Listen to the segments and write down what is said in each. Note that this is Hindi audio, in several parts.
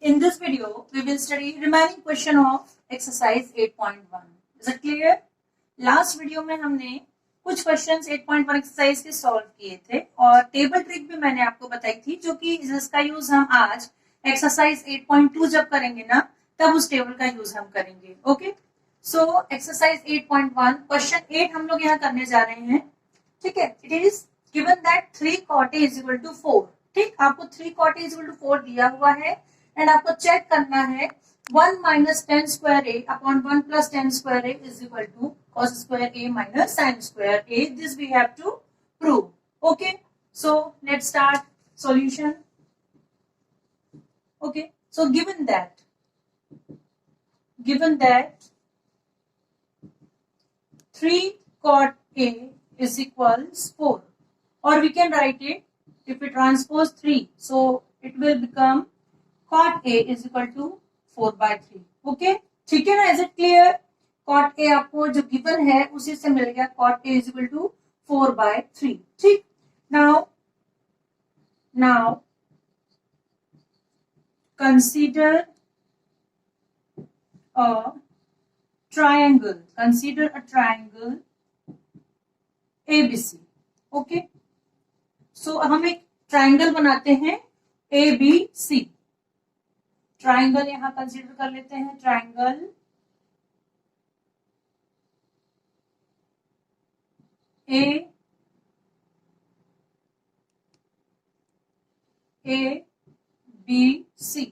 In this video, we will study remaining question of exercise 8.1. Is it clear? Last video में हमने कुछ क्वेश्चंस 8.1 एक्सरसाइज के सॉल्व किए थे और टेबल ट्रिक भी मैंने आपको बताई थी, जो कि जिसका यूज हम आज एक्सरसाइज 8.2 जब करेंगे ना, तब उस टेबल का यूज हम करेंगे. ओके, सो एक्सरसाइज 8.1 क्वेश्चन 8 हम लोग यहाँ करने जा रहे हैं. ठीक है, it is given that 3 cot A is equal to 4. ठीक, आपको 3 cot A is equal to 4 दिया हुआ है एंड आपको चेक करना है 1 minus tan square A upon 1 plus tan square A is equal to cos square A minus sin square A. This we have to prove. Okay, so let's start solution. Okay, so given that 3 cot A is equals 4, or we can write it if we transpose 3, so it will become cot A is equal to 4 by 3. Okay, ठीक है ना? Is it clear? cot A आपको जो given है उसी से मिल गया cot A is equal to 4 by 3. ठीक, now consider a triangle. Consider a triangle ABC. Okay, so हम एक ट्राइंगल बनाते हैं ABC. ट्राइंगल यहां कंसीडर कर लेते हैं. Triangle ABC.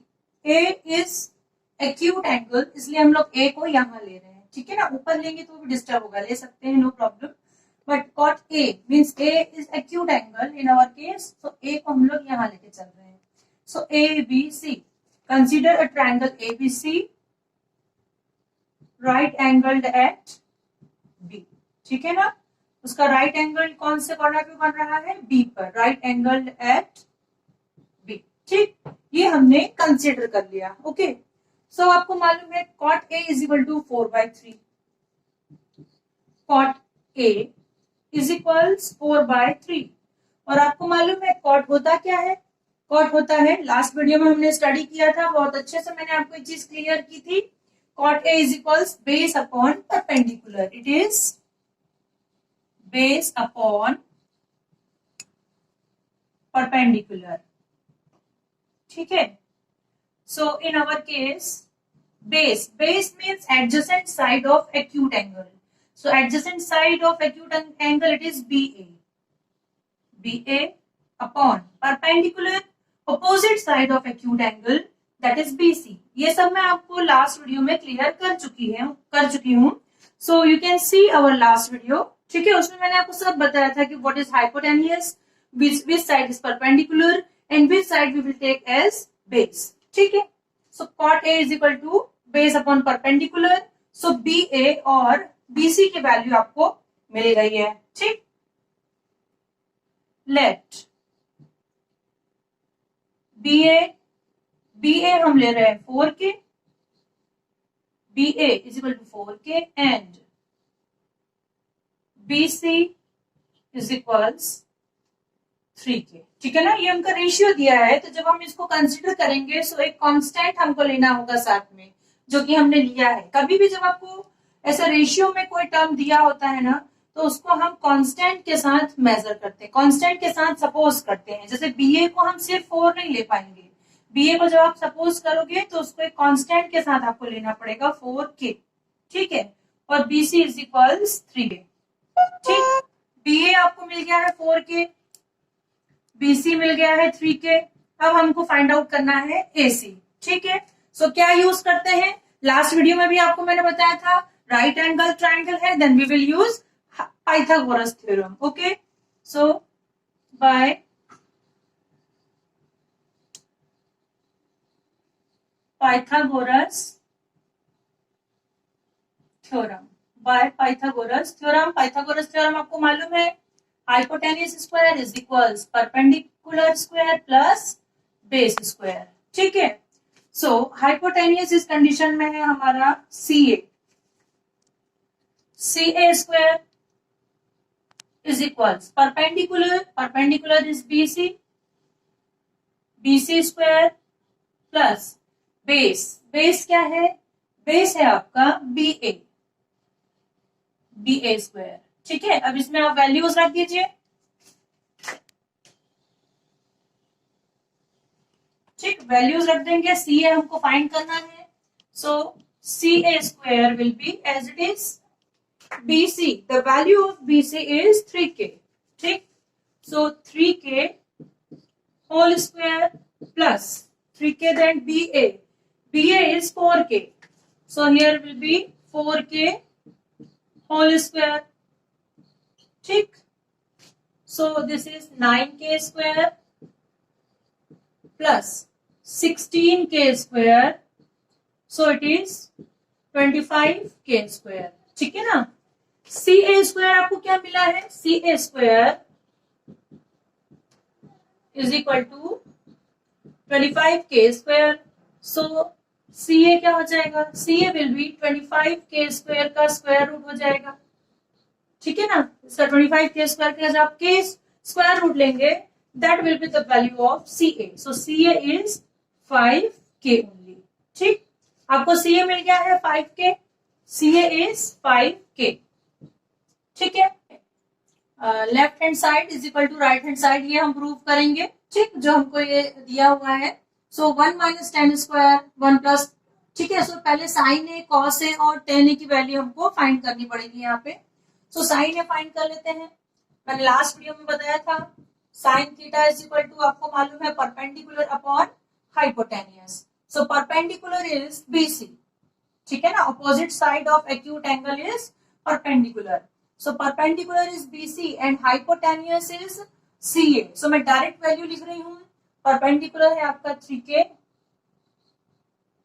A is acute angle, इसलिए हम लोग A को यहां ले रहे हैं. ठीक है ना? ऊपर लेंगे तो भी डिस्टर्ब होगा, ले सकते हैं, no problem. But cot A means A is acute angle in our case, so A को हम लोग यहां लेके चल रहे हैं. So ABC, consider a triangle ABC right angled at B. ठीक है ना? उसका राइट एंगल कौन से कॉर्नर पे बन रहा है? B पर. Right angled at B. ठीक, ये हमने कंसिडर कर लिया. ओके, सो आपको मालूम है cot A is equal to 4 by 3. cot A is equals 4 by 3. और आपको मालूम है cot होता क्या है? cot होता है, लास्ट वीडियो में हमने स्टडी किया था, बहुत अच्छे से मैंने आपको एक चीज क्लियर की थी. cot A is equals base upon perpendicular. It is base upon perpendicular. ठीक है, so in our case base means adjacent side of acute angle. So adjacent side of acute angle, it is BA upon perpendicular opposite side of acute angle, that is BC. ये सब मैं आपको लास्ट वीडियो में क्लियर कर चुकी हूँ. So you can see our last video. ठीक है, उसमें मैंने आपको सब बताया था कि what is hypotenuse, which side is perpendicular and which side we will take as base. ठीक है, so cot A is equal to base upon perpendicular. So BA और BC की वैल्यू आपको मिल गई है. ठीक, लेट BA हम ले रहे हैं 4K. BA is equal to 4K and BC is equals 3K. ठीक है ना? ये उनका रेशियो दिया है, तो जब हम इसको कंसिडर करेंगे तो एक कांस्टेंट हमको लेना होगा साथ में, जो कि हमने लिया है. कभी भी जब आपको ऐसा रेशियो में कोई टर्म दिया होता है ना, तो उसको हम कांस्टेंट के साथ मेजर करते हैं, कांस्टेंट के साथ सपोज करते हैं. जैसे BA को हम सिर्फ 4 नहीं ले पाएंगे. BA को जब आप सपोज करोगे तो उसको एक कांस्टेंट के साथ आपको लेना पड़ेगा 4K. ठीक है, और BC इज इक्वल्स 3K. ठीक, BA आपको मिल गया है 4K, BC मिल गया है 3K. अब हमको फाइंड आउट करना है AC. ठीक है, सो क्या यूज करते हैं? लास्ट वीडियो में भी आपको मैंने बताया था, राइट एंगल ट्राइंगल है, then we will use Pythagoras theorem. Okay, so by Pythagoras theorem. Pythagoras theorem आपको मालूम है, hypotenuse square is equals perpendicular square plus base square. ठीक है, सो हाइपोटेन्यूज इस कंडीशन में है हमारा CA square is equals perpendicular is BC square plus base, base क्या है, बेस है आपका बी ए स्क्वायर। ठीक है, अब इसमें आप वैल्यूज रख दीजिए। ठीक, वैल्यूज रख देंगे, सी ए हमको फाइंड करना है। So C A square will be as it is BC, the value of BC is 3k. ठीक, so 3k whole square plus 3k then BA is 4k, so here will be 4k whole square. ठीक, so this is 9k square plus 16k square, so it is 25k square. ठीक है ना। सी ए स्क्वायर आपको क्या मिला है, C A square is equal to 25k square. So C A क्या हो जाएगा, C A will be 25k square का स्क्वायर रूट हो जाएगा। ठीक है ना, इसका 25k स्क्वायर का जब आप के स्क्वायर रूट लेंगे that will be the value of C A. So C A is 5k only. ठीक, आपको सी ए मिल गया है 5k, C A is 5k। ठीक है, left hand side is equal to right hand side, ये हम प्रूव करेंगे। ठीक, जो हमको ये दिया हुआ है। सो 1 माइनस टेन स्क्वायर 1 प्लस, ठीक है। सो पहले साइन ए, कॉस ए और टेन ए की वैल्यू हमको फाइंड करनी पड़ेगी यहाँ पे। सो साइन ए फाइंड कर लेते हैं। मैंने लास्ट वीडियो में बताया था sine theta is equal to, आपको मालूम है, perpendicular upon hypotenuse. So perpendicular is BC, ठीक है ना, opposite side of acute angle is perpendicular. So perpendicular is BC and hypotenuse is CA. So मैं डायरेक्ट वैल्यू लिख रही हूँ, परपेंडिकुलर है आपका 3k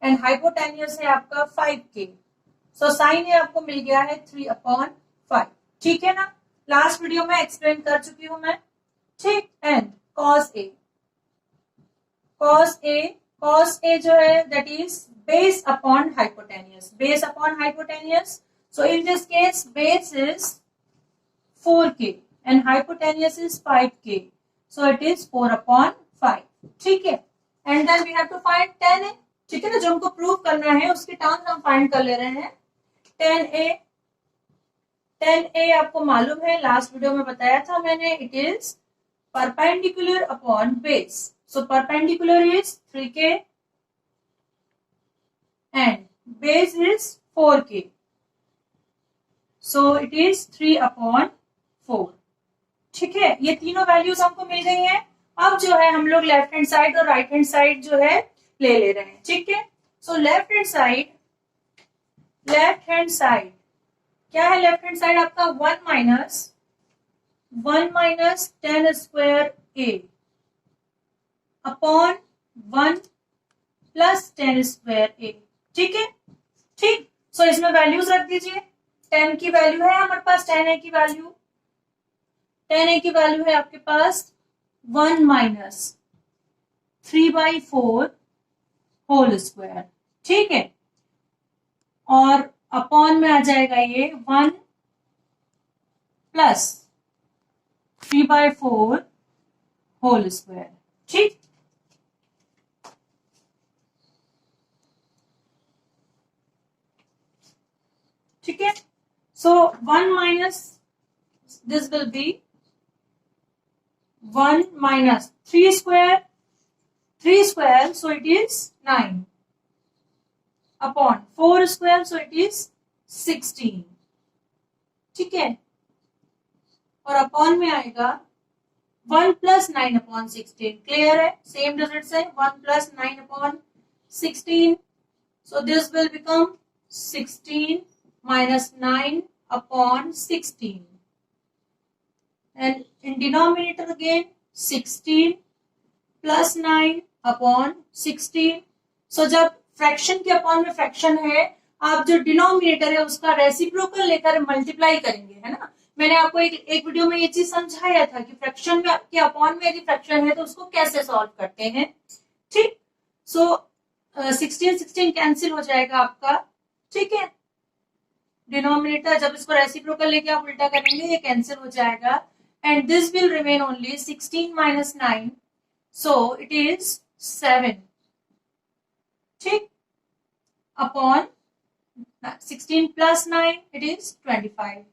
एंड हाइपोटेन्यूस है आपका 5k। सो साइन ए आपको मिल गया है 3/5। ठीक है ना, लास्ट वीडियो में एक्सप्लेन कर चुकी हूं मैं। ठीक, and cos A, cos A जो है that is base upon hypotenuse, base upon hypotenuse. So in this case, base is 4k and hypotenuse is 5k. So it is 4/5. ठीक है, and then we have to find tan a। ठीक है ना, जो हमको प्रूव करना है उसकी टर्म्स हम फाइंड कर ले रहे हैं। tan a आपको मालूम है, लास्ट वीडियो में बताया था मैंने, it is perpendicular upon base. So perpendicular is 3k and base is 4k. So it is 3/4। ठीक है, ये तीनों वैल्यूज हमको मिल गई हैं। अब जो है हम लोग लेफ्ट हैंड साइड और राइट हैंड साइड जो है ले रहे हैं। ठीक है, सो लेफ्ट हैंड साइड क्या है, लेफ्ट हैंड साइड आपका 1 माइनस टेन स्क्वायर ए अपॉन 1 प्लस टेन स्क्वायर ए। ठीक है, ठीक, सो इसमें वैल्यूज रख दीजिए। 10 की वैल्यू है हमारे पास, 10a की वैल्यू है आपके पास 1 माइनस 3/4 होल स्क्वायर। ठीक है, और अपॉन में आ जाएगा ये 1 प्लस 3/4 होल स्क्वायर। ठीक, ठीक है, so 1 minus this will be 1 minus 3 square, so it is 9 upon 4 square, so it is 16। ठीक है, और अपॉन में आएगा 1 प्लस 9/16। क्लियर है, सेम डिजिट्स है, 1 plus 9/16। So this will become 16 minus 9/16 and in denominator again 16 plus 9/16। so जब फ्रैक्शन के अपॉन में फ्रैक्शन है, आप जो डिनोमिनेटर है उसका रेसिप्रोकल लेकर मल्टीप्लाई करेंगे, है ना। मैंने आपको एक वीडियो में ये चीज समझाया था कि फ्रैक्शन में के अपॉन में यदि फ्रैक्शन है तो उसको कैसे सॉल्व करते हैं। ठीक, सो 16 कैंसिल हो जाएगा आपका। ठीक है, डिनोमिनेटर जब इसको रेसिप्रोकल लेके आप उल्टा करेंगे ये कैंसिल हो जाएगा and this will remain only 16 minus 9, so it is 7। ठीक, अपॉन 16 प्लस 9 इट इज 25।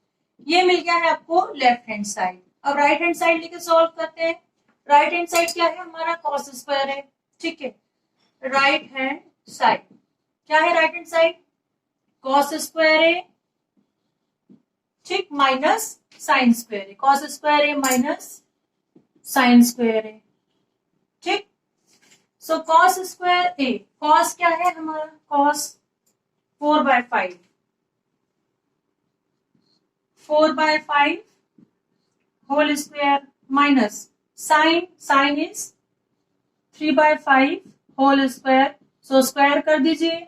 ये मिल गया है आपको लेफ्ट हैंड साइड। अब राइट हैंड साइड लेके सॉल्व करते हैं। राइट हैंड साइड क्या है हमारा कॉस स्क्वायर है, ठीक है। राइट हैंड साइड क्या है, right hand side cos square है, ठीक, माइनस साइन स्क्वायर है, कॉस स्क्वायर है माइनस साइन स्क्वायर है, ठीक। So cos square A, cos क्या है हमारा, cos 4/5, 4/5 whole square minus sine, sine is 3/5 whole square, so square कर दीजिए।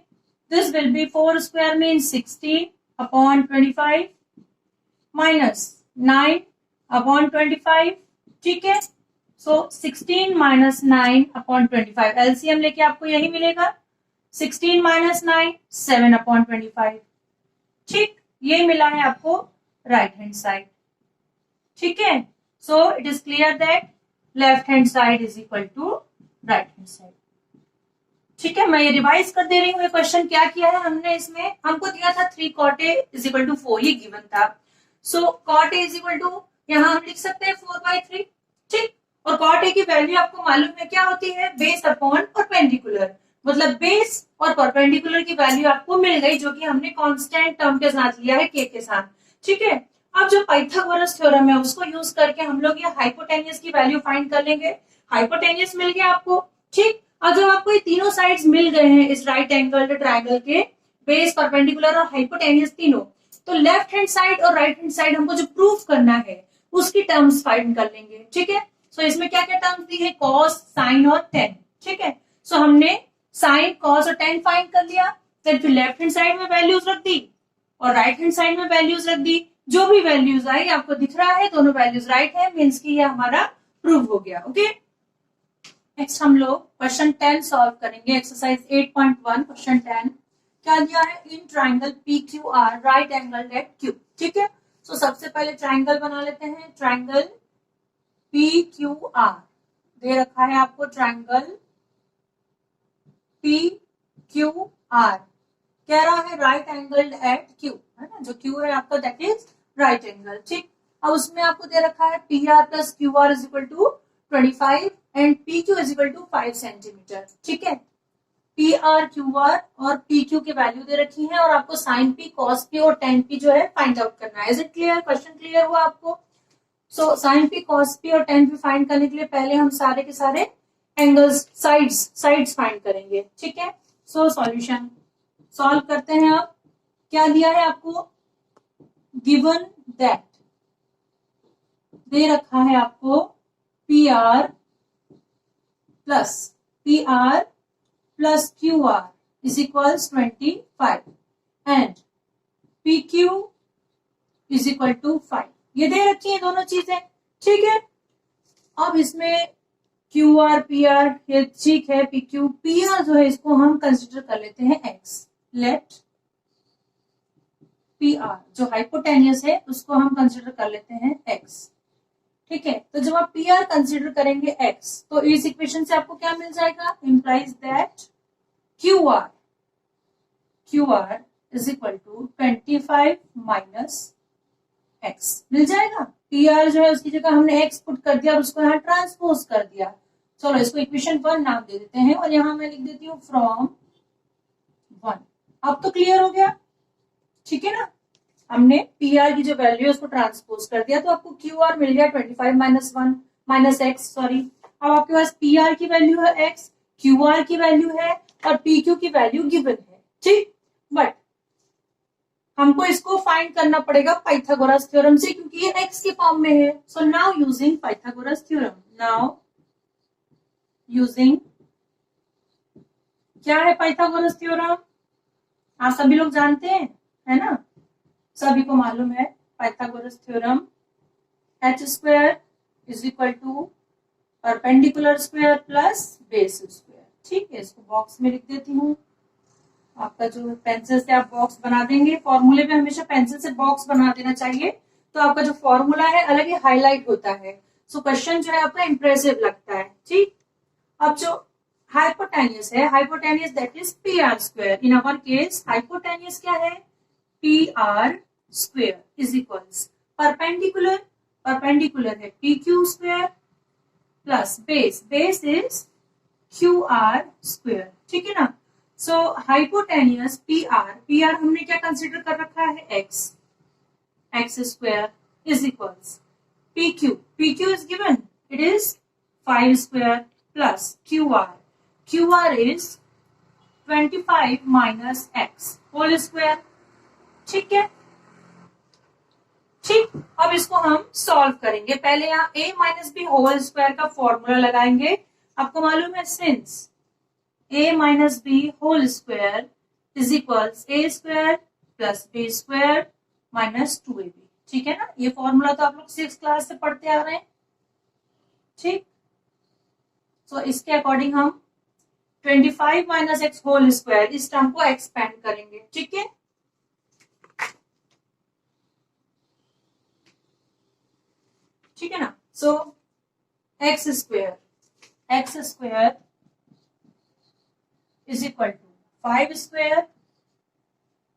This will be 4 square mean 16 upon 25 minus 9 upon 25, ठीक है। सो 16 माइनस 9 अपॉन 25, एलसीएम लेके आपको यही मिलेगा 16 माइनस 9 7 अपॉन 25, ठीक। ये मिला है आपको राइट हैंड साइड, ठीक है। So it is clear that left hand side is equal to right hand side, ठीक है। मैं ये रिवाइज कर दे रही हूँ। क्वेश्चन क्या किया है हमने, इसमें हमको दिया था 3 cot A is equal to 4, ये गिवन था। So cot A is equal to यहाँ हम लिख सकते हैं 4/3, ठीक। और cot A की वैल्यू आपको मालूम है क्या होती है, बेस अपॉन परपेंडिकुलर, मतलब बेस और परपेंडिकुलर की वैल्यू आपको मिल गई, जो कि हमने कांस्टेंट टर्म के साथ लिया है k के साथ, ठीक है। अब जो पाइथागोरस थ्योरम है उसको यूज करके हम लोग ये हाइपोटेन्यूस की वैल्यू फाइंड कर लेंगे। हाइपोटेन्यूस मिल गया आपको, ठीक। और जब आपको ये तीनों साइड्स मिल गए हैं इस राइट एंगल ट्रायंगल के, बेस परपेंडिकुलर और हाइपोटेन्यूस तीनों, तो लेफ्ट हैंड साइड और राइट हैंड साइड हमको जो प्रूफ करना है उसकी टर्म्स फाइंड कर लेंगे, ठीक है। सो इसमें क्या क्या टर्म्स दी है, कॉस, साइन और टेन, ठीक है। सो हमने साइन, कॉस और टेन फाइंड कर लिया, फिर लेफ्ट हैंड साइड में वैल्यूज रख दी और राइट हैंड साइड में वैल्यूज रख दी। जो भी वैल्यूज आई आपको दिख रहा है दोनों वैल्यूज राइट है, मीन्स की ये हमारा प्रूव हो गया, ओके। नेक्स्ट हम लोग क्वेश्चन 10 सॉल्व करेंगे। एक्सरसाइज 8.1 क्वेश्चन 10 क्या दिया है, in triangle PQR right angle at Q, ठीक है। सो सबसे पहले ट्राइंगल बना लेते हैं। ट्राइंगल PQR दे रखा है आपको, ट्राइंगल PQR कह रहा है राइट एंगल एट Q, है ना, जो Q है आपका दैट इज राइट एंगल, ठीक। अब उसमें आपको दे रखा है PR plus QR is equal to 25 and PQ is equal to 5 centimetre, ठीक है। PR, QR और PQ की वैल्यू दे रखी है और आपको साइन P, कॉस P और टेन P जो है फाइंड आउट करना है। Is it clear, question clear हुआ आपको। So sine P, cos P और टेन P फाइंड करने के लिए पहले हम सारे के सारे एंगल्स, साइड्स फाइंड करेंगे, ठीक है। सो सॉल्यूशन सॉल्व करते हैं। अब क्या दिया है आपको, गिवन दैट दे रखा है आपको PR plus QR is equals 25 and PQ is equal to 5, ये दे रखी है दोनों चीजें, ठीक है। अब इसमें QR PR ये ठीक है, PQ PR जो है इसको हम कंसिडर कर लेते हैं x। लेट PR जो हाइपोटेन्यूस है उसको हम कंसिडर कर लेते हैं x, ठीक है। तो जब आप PR कंसिडर करेंगे x, तो इस इक्वेशन से आपको क्या मिल जाएगा, implies that QR is equal to 25 minus x मिल जाएगा। PR जो है उसकी जगह हमने x पुट कर दिया और उसको यहाँ ट्रांसपोज कर दिया। चलो इसको इक्वेशन 1 नाम दे देते हैं और यहाँ मैं लिख देती हूँ फ्रॉम 1। अब तो क्लियर हो गया, ठीक है ना। हमने PR की जो वैल्यू है उसको ट्रांसपोज कर दिया तो आपको QR मिल गया 25 माइनस x, सॉरी। अब आपके पास PR की वैल्यू है x, QR की वैल्यू है और PQ की वैल्यू गिवन है, ठीक। बट हमको इसको फाइंड करना पड़ेगा पाइथागोरस थ्योरम से, क्योंकि ये x के फॉर्म में है। So now using Pythagoras theorem, now using क्या है पाइथागोरस थ्योरम, आप सभी लोग जानते हैं, है ना, सभी को मालूम है Pythagoras theorem, h square is equal to perpendicular square plus base square, ठीक है। इसको बॉक्स में लिख देती हूँ। आपका जो पेंसिल से आप बॉक्स बना देंगे, फॉर्मूले में हमेशा पेंसिल से बॉक्स बना देना चाहिए, तो आपका जो फॉर्मूला है अलग ही हाईलाइट होता है। सो क्वेश्चन जो है आपका इंप्रेसिव लगता है, ठीक। अब जो हाइपोटेनियस है, hypotenuse that is P R square. In our case hypotenuse क्या है, P R square is equals perpendicular, perpendicular है P Q square plus base, base is Q R square. ठीक है ना. सो हाइपोटेनियस पी आर हमने क्या कंसिडर कर रखा है, x, x square is equals P Q is given, it is 5 square plus Q R is 25 minus x whole square. ठीक है. ठीक, अब इसको हम सॉल्व करेंगे. पहले यहाँ a minus B whole square का फॉर्मूला लगाएंगे. आपको मालूम है since a minus B whole square is equals A square plus B square minus 2ab. ठीक है ना. ये फॉर्मूला तो आप लोग 6th क्लास से पढ़ते आ रहे हैं. ठीक. तो इसके अकॉर्डिंग हम 25 माइनस एक्स होल स्क्वायर इस टर्म को एक्सपेंड करेंगे. ठीक है. ठीक है ना. So X square is equal to 5 square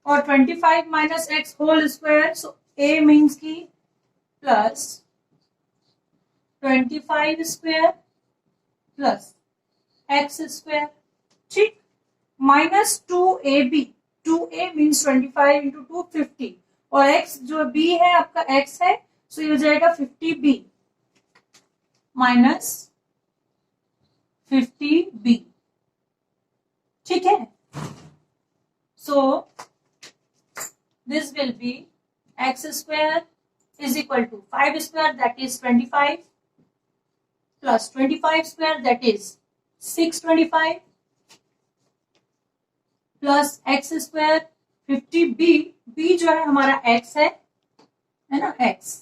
और 25 minus x whole square. So A means की plus 25 square plus x square. ठीक. Minus 2ab, 2a means 25 into 2 50 और x जो b है आपका x है, सो ये हो जाएगा 50b माइनस 50b. ठीक है. So this will be x square is equal to 5 square that is 25 plus 25 square that is 625 plus x square 50b, b जो है हमारा x है ना, x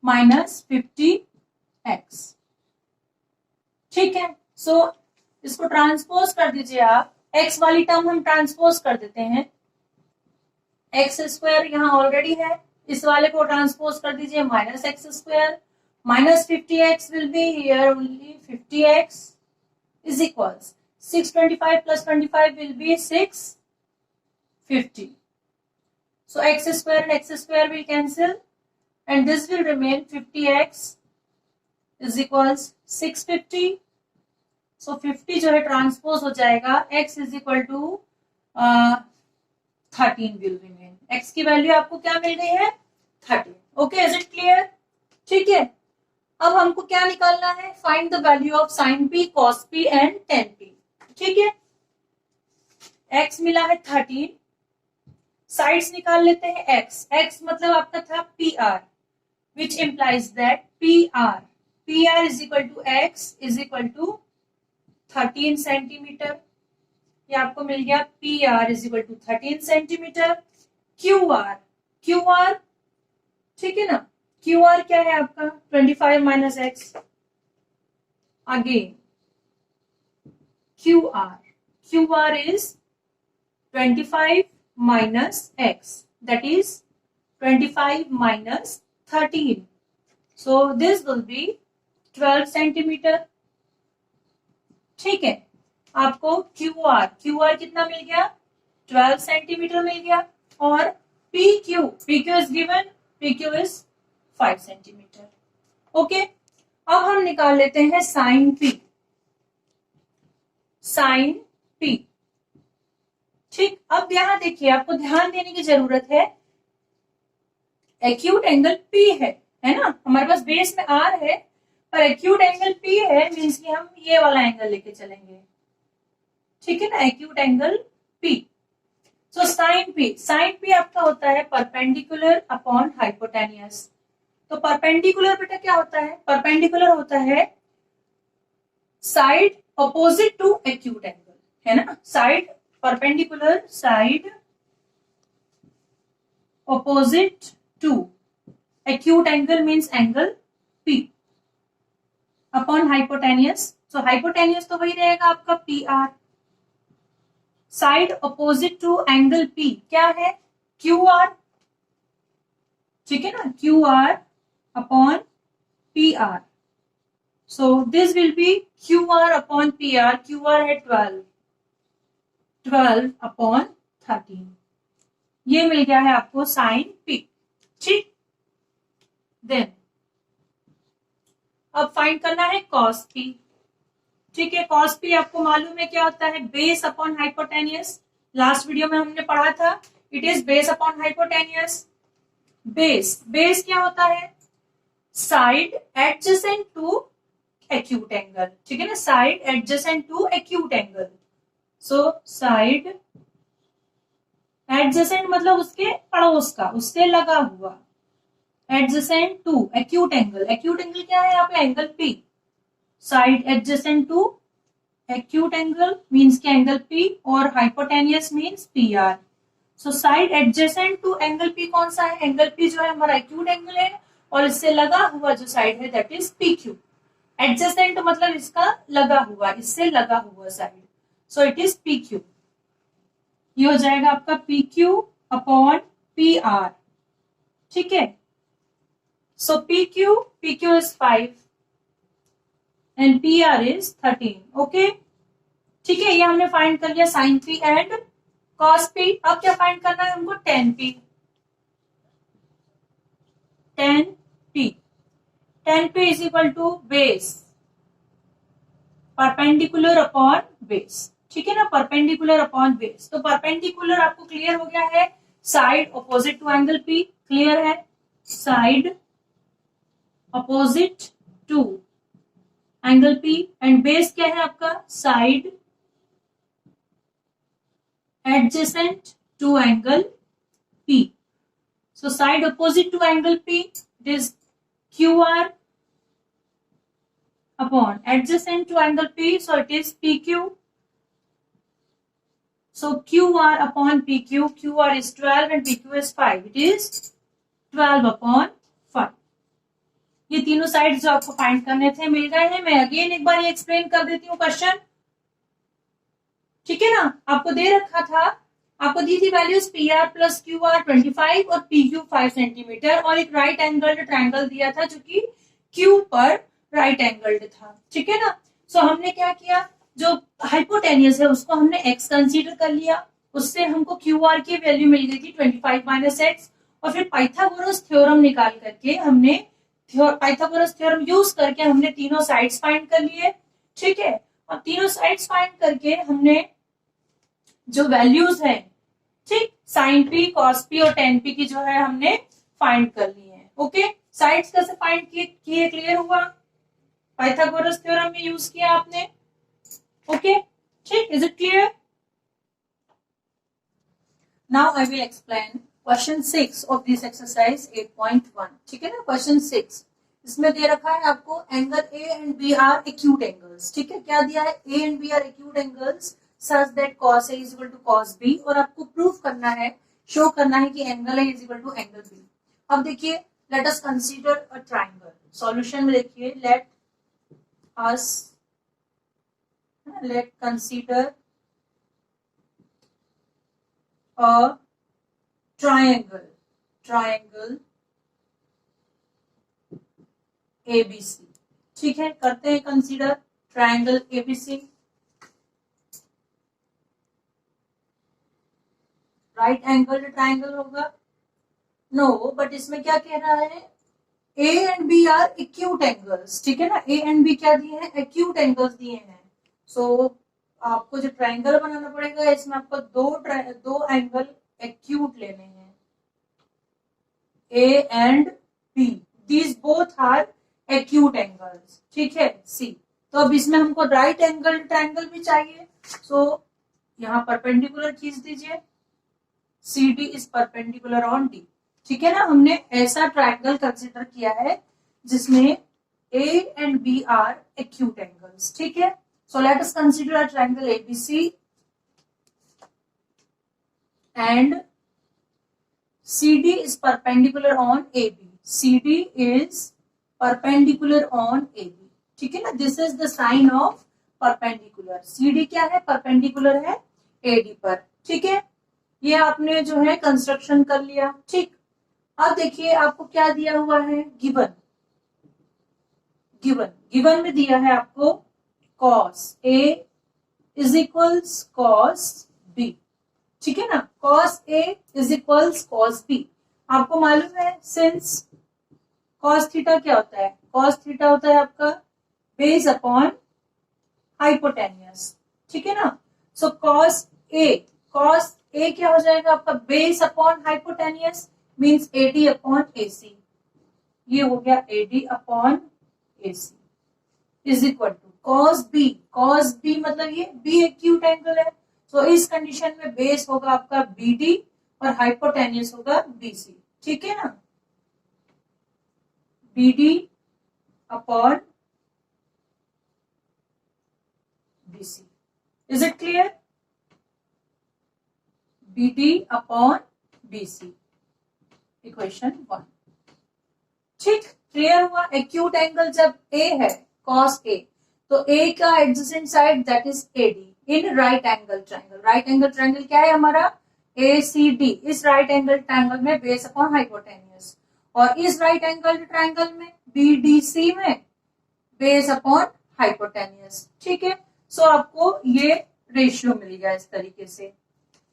माइनस 50x. ठीक है. सो इसको ट्रांसपोज कर दीजिए आप. x वाली टर्म हम ट्रांसपोज कर देते हैं. एक्स स्क्वायर यहाँ ऑलरेडी है, इस वाले को ट्रांसपोज कर दीजिए minus x square minus 50x will be here only 50x is equals 625 plus 25 will be 650. So x square and x square will cancel and this will remain 50x is equals 650. So 50 जो है ट्रांसपोज हो जाएगा, x is equal to 13 will remain. x की वैल्यू आपको क्या मिल गई है, 13. Okay, is it clear. ठीक है. अब हमको क्या निकालना है, find the value of sine p, cos p and tan p. ठीक है. x मिला है 13, साइड्स निकाल लेते हैं x. x मतलब आपका था P R which implies that P R is equal to x is equal to 13 centimetre. ये आपको मिल गया P R is equal to 13 centimetre. Q R ठीक है ना. क्यू आर क्या है आपका 25 minus x. Again Q R is 25 minus x, that is 25 minus 13. So this will be 12 centimeter. ठीक है. आपको QR कितना मिल गया, 12 सेंटीमीटर मिल गया. और PQ is given, PQ is 5 centimetre. Okay. अब हम निकाल लेते हैं साइन P. ठीक. अब यहां देखिए, आपको ध्यान देने की जरूरत है. एक्यूट एंगल P है ना, हमारे पास बेस में R है पर एक्यूट एंगल P है, मीन्स कि हम ये वाला एंगल लेके चलेंगे. ठीक है ना, acute angle P. So sine P आपका होता है परपेंडिकुलर अपॉन हाइपोटेनियस. तो परपेंडिकुलर बेटा क्या होता है, परपेंडिकुलर होता है side opposite to acute angle, है ना. Side perpendicular side opposite to acute angle means angle P upon hypotenuse. So hypotenuse तो वही रहेगा आपका PR. Side opposite to angle P क्या है, QR. ठीक है ना, QR upon PR. So this will be Q R upon P R. Q R है 12 अपॉन 13. ये मिल गया है आपको साइन पी. ठीक. देन अब फाइंड करना है कॉस पी. ठीक है. कॉस पी आपको मालूम है क्या होता है? Base upon hypotenuse. Last video में हमने पढ़ा था. It is base upon hypotenuse. Base क्या होता है? Side adjacent to acute angle. ठीक है ना. Side adjacent to acute angle. So side adjacent मतलब उसके पड़ोस का, उससे लगा हुआ. Adjacent to acute angle. Acute angle क्या है यहाँ पे? Angle P. Side adjacent to acute angle means के एंगल पी और hypotenuse means P R. So side adjacent to angle P कौन सा है? एंगल पी जो है हमारा एक्यूट एंगल है और इससे लगा हुआ जो साइड है that is P Q. Adjacent मतलब इसका लगा हुआ, इससे लगा हुआ side. So it is P Q. ये हो जाएगा आपका P Q upon P R. ठीक है. So P Q is 5 and P R is 13. Okay. ठीक है. ये हमने फाइंड कर लिया sine P and cos P. अब क्या फाइंड करना है हमको? Tan P. Tan P is equal to base perpendicular upon base. ठीक है ना. Perpendicular upon base. तो परपेंडिकुलर आपको क्लियर हो गया है. Side opposite to angle P clear है. Side opposite to angle P and base क्या है आपका? Side adjacent to angle P. So side opposite to angle P it is Q R upon adjacent to angle P, so it is PQ. So QR upon PQ, QR is 12 and PQ is 5. It is 12 upon 5. ये तीनों साइड जो आपको फाइंड करने थे मिल गए हैं. मैं अगेन एक बार ये एक्सप्लेन कर देती हूँ क्वेश्चन. ठीक है ना. आपको दे रखा था, आपको दी थी values P R plus Q are 25 और पी क्यू 5 सेंटीमीटर और एक राइट एंगल्ड ट्राइंगल दिया था जो कि क्यू पर राइट एंगल्ड था. ठीक है ना. सो हमने क्या किया? जो हाइपोटेनियस है उसको हमने एक्स कंसीडर कर लिया. उससे हमको क्यू आर की वैल्यू मिल गई थी 25 माइनस एक्स. और फिर पाइथागोरस थ्योरम निकाल करके हमने पाइथागोरस थ्योरम यूज करके हमने तीनों साइड्स फाइंड कर लिए. ठीक है. और तीनों साइड्स फाइंड करके हमने जो वैल्यूज है, ठीक, साइन पी कॉस पी और टेन पी की जो है हमने फाइंड कर ली है. ओके. साइड्स कैसे फाइंड किए क्लियर हुआ? पाइथागोरस थ्योरम में यूज किया आपने. ओके. ठीक. Is it clear? Now I will explain question 6 of this exercise 8.1. ठीक है ना. क्वेश्चन 6 इसमें दे रखा है आपको angle A and B are acute angles. ठीक है. क्या दिया है? A and B are acute angles such that cos A is equal to cos B. और आपको प्रूफ करना है, शो करना है कि angle A is equal to angle B. अब देखिए, let us consider a triangle. Solution में देखिए, let consider a triangle ABC. ठीक है. करते हैं consider triangle ABC. Right angle triangle होगा. नो, बट इसमें क्या कह रहा है? A and B are acute angles. ठीक है ना. ए एंड बी क्या दिए हैं? एक्यूट एंगल्स दिए हैं. सो आपको जो ट्राइंगल बनाना पड़ेगा इसमें आपको दो एंगल एक्यूट लेने हैं. A and B, these both are acute angles. ठीक है. सी. तो अब इसमें हमको राइट एंगल ट्राइंगल भी चाहिए. सो यहाँ परपेंडिकुलर खींच दीजिए. C D is perpendicular on D. ठीक है ना. हमने ऐसा ट्राइंगल कंसिडर किया है जिसमें A and B are acute angles. ठीक है. So let us consider a triangle ABC and CD is perpendicular on AB. CD is perpendicular on AB. ठीक है ना. This is the sign of perpendicular. CD क्या है? परपेंडिकुलर है AD पर. ठीक है. ये आपने जो है कंस्ट्रक्शन कर लिया. ठीक. अब देखिए आपको क्या दिया हुआ है? गिवन में दिया है आपको cos A is equals cos B, ठीक है ना। cos A is equals cos B। आपको मालूम है सिंस cos थीटा क्या होता है, cos थीटा होता है आपका बेस अपॉन हाइपोटेन्यूस, ठीक है ना। सो cos A क्या हो जाएगा आपका base upon hypotenuse means AD upon AC, ये हो गया AD upon AC is equal to cos B मतलब ये B एक्यूट एंगल है, तो इस कंडीशन में बेस होगा आपका BD और हाइपोटेन्यूस होगा BC, ठीक है ना। BD upon BC, is it clear. BD upon BC equation 1, ठीक, क्लियर हुआ। एक्यूट एंगल जब A है cos A, तो A का adjacent side that is AD in right angle triangle. Right angle triangle क्या है हमारा ACD। इस राइट एंगल ट्रायंगल में बेस अपॉन हाइपोटेन्यूस, और इस राइट एंगल ट्रायंगल में BDC में बेस अपॉन हाइपोटेन्यूस, ठीक है। सो आपको ये रेशियो मिल गया इस तरीके से,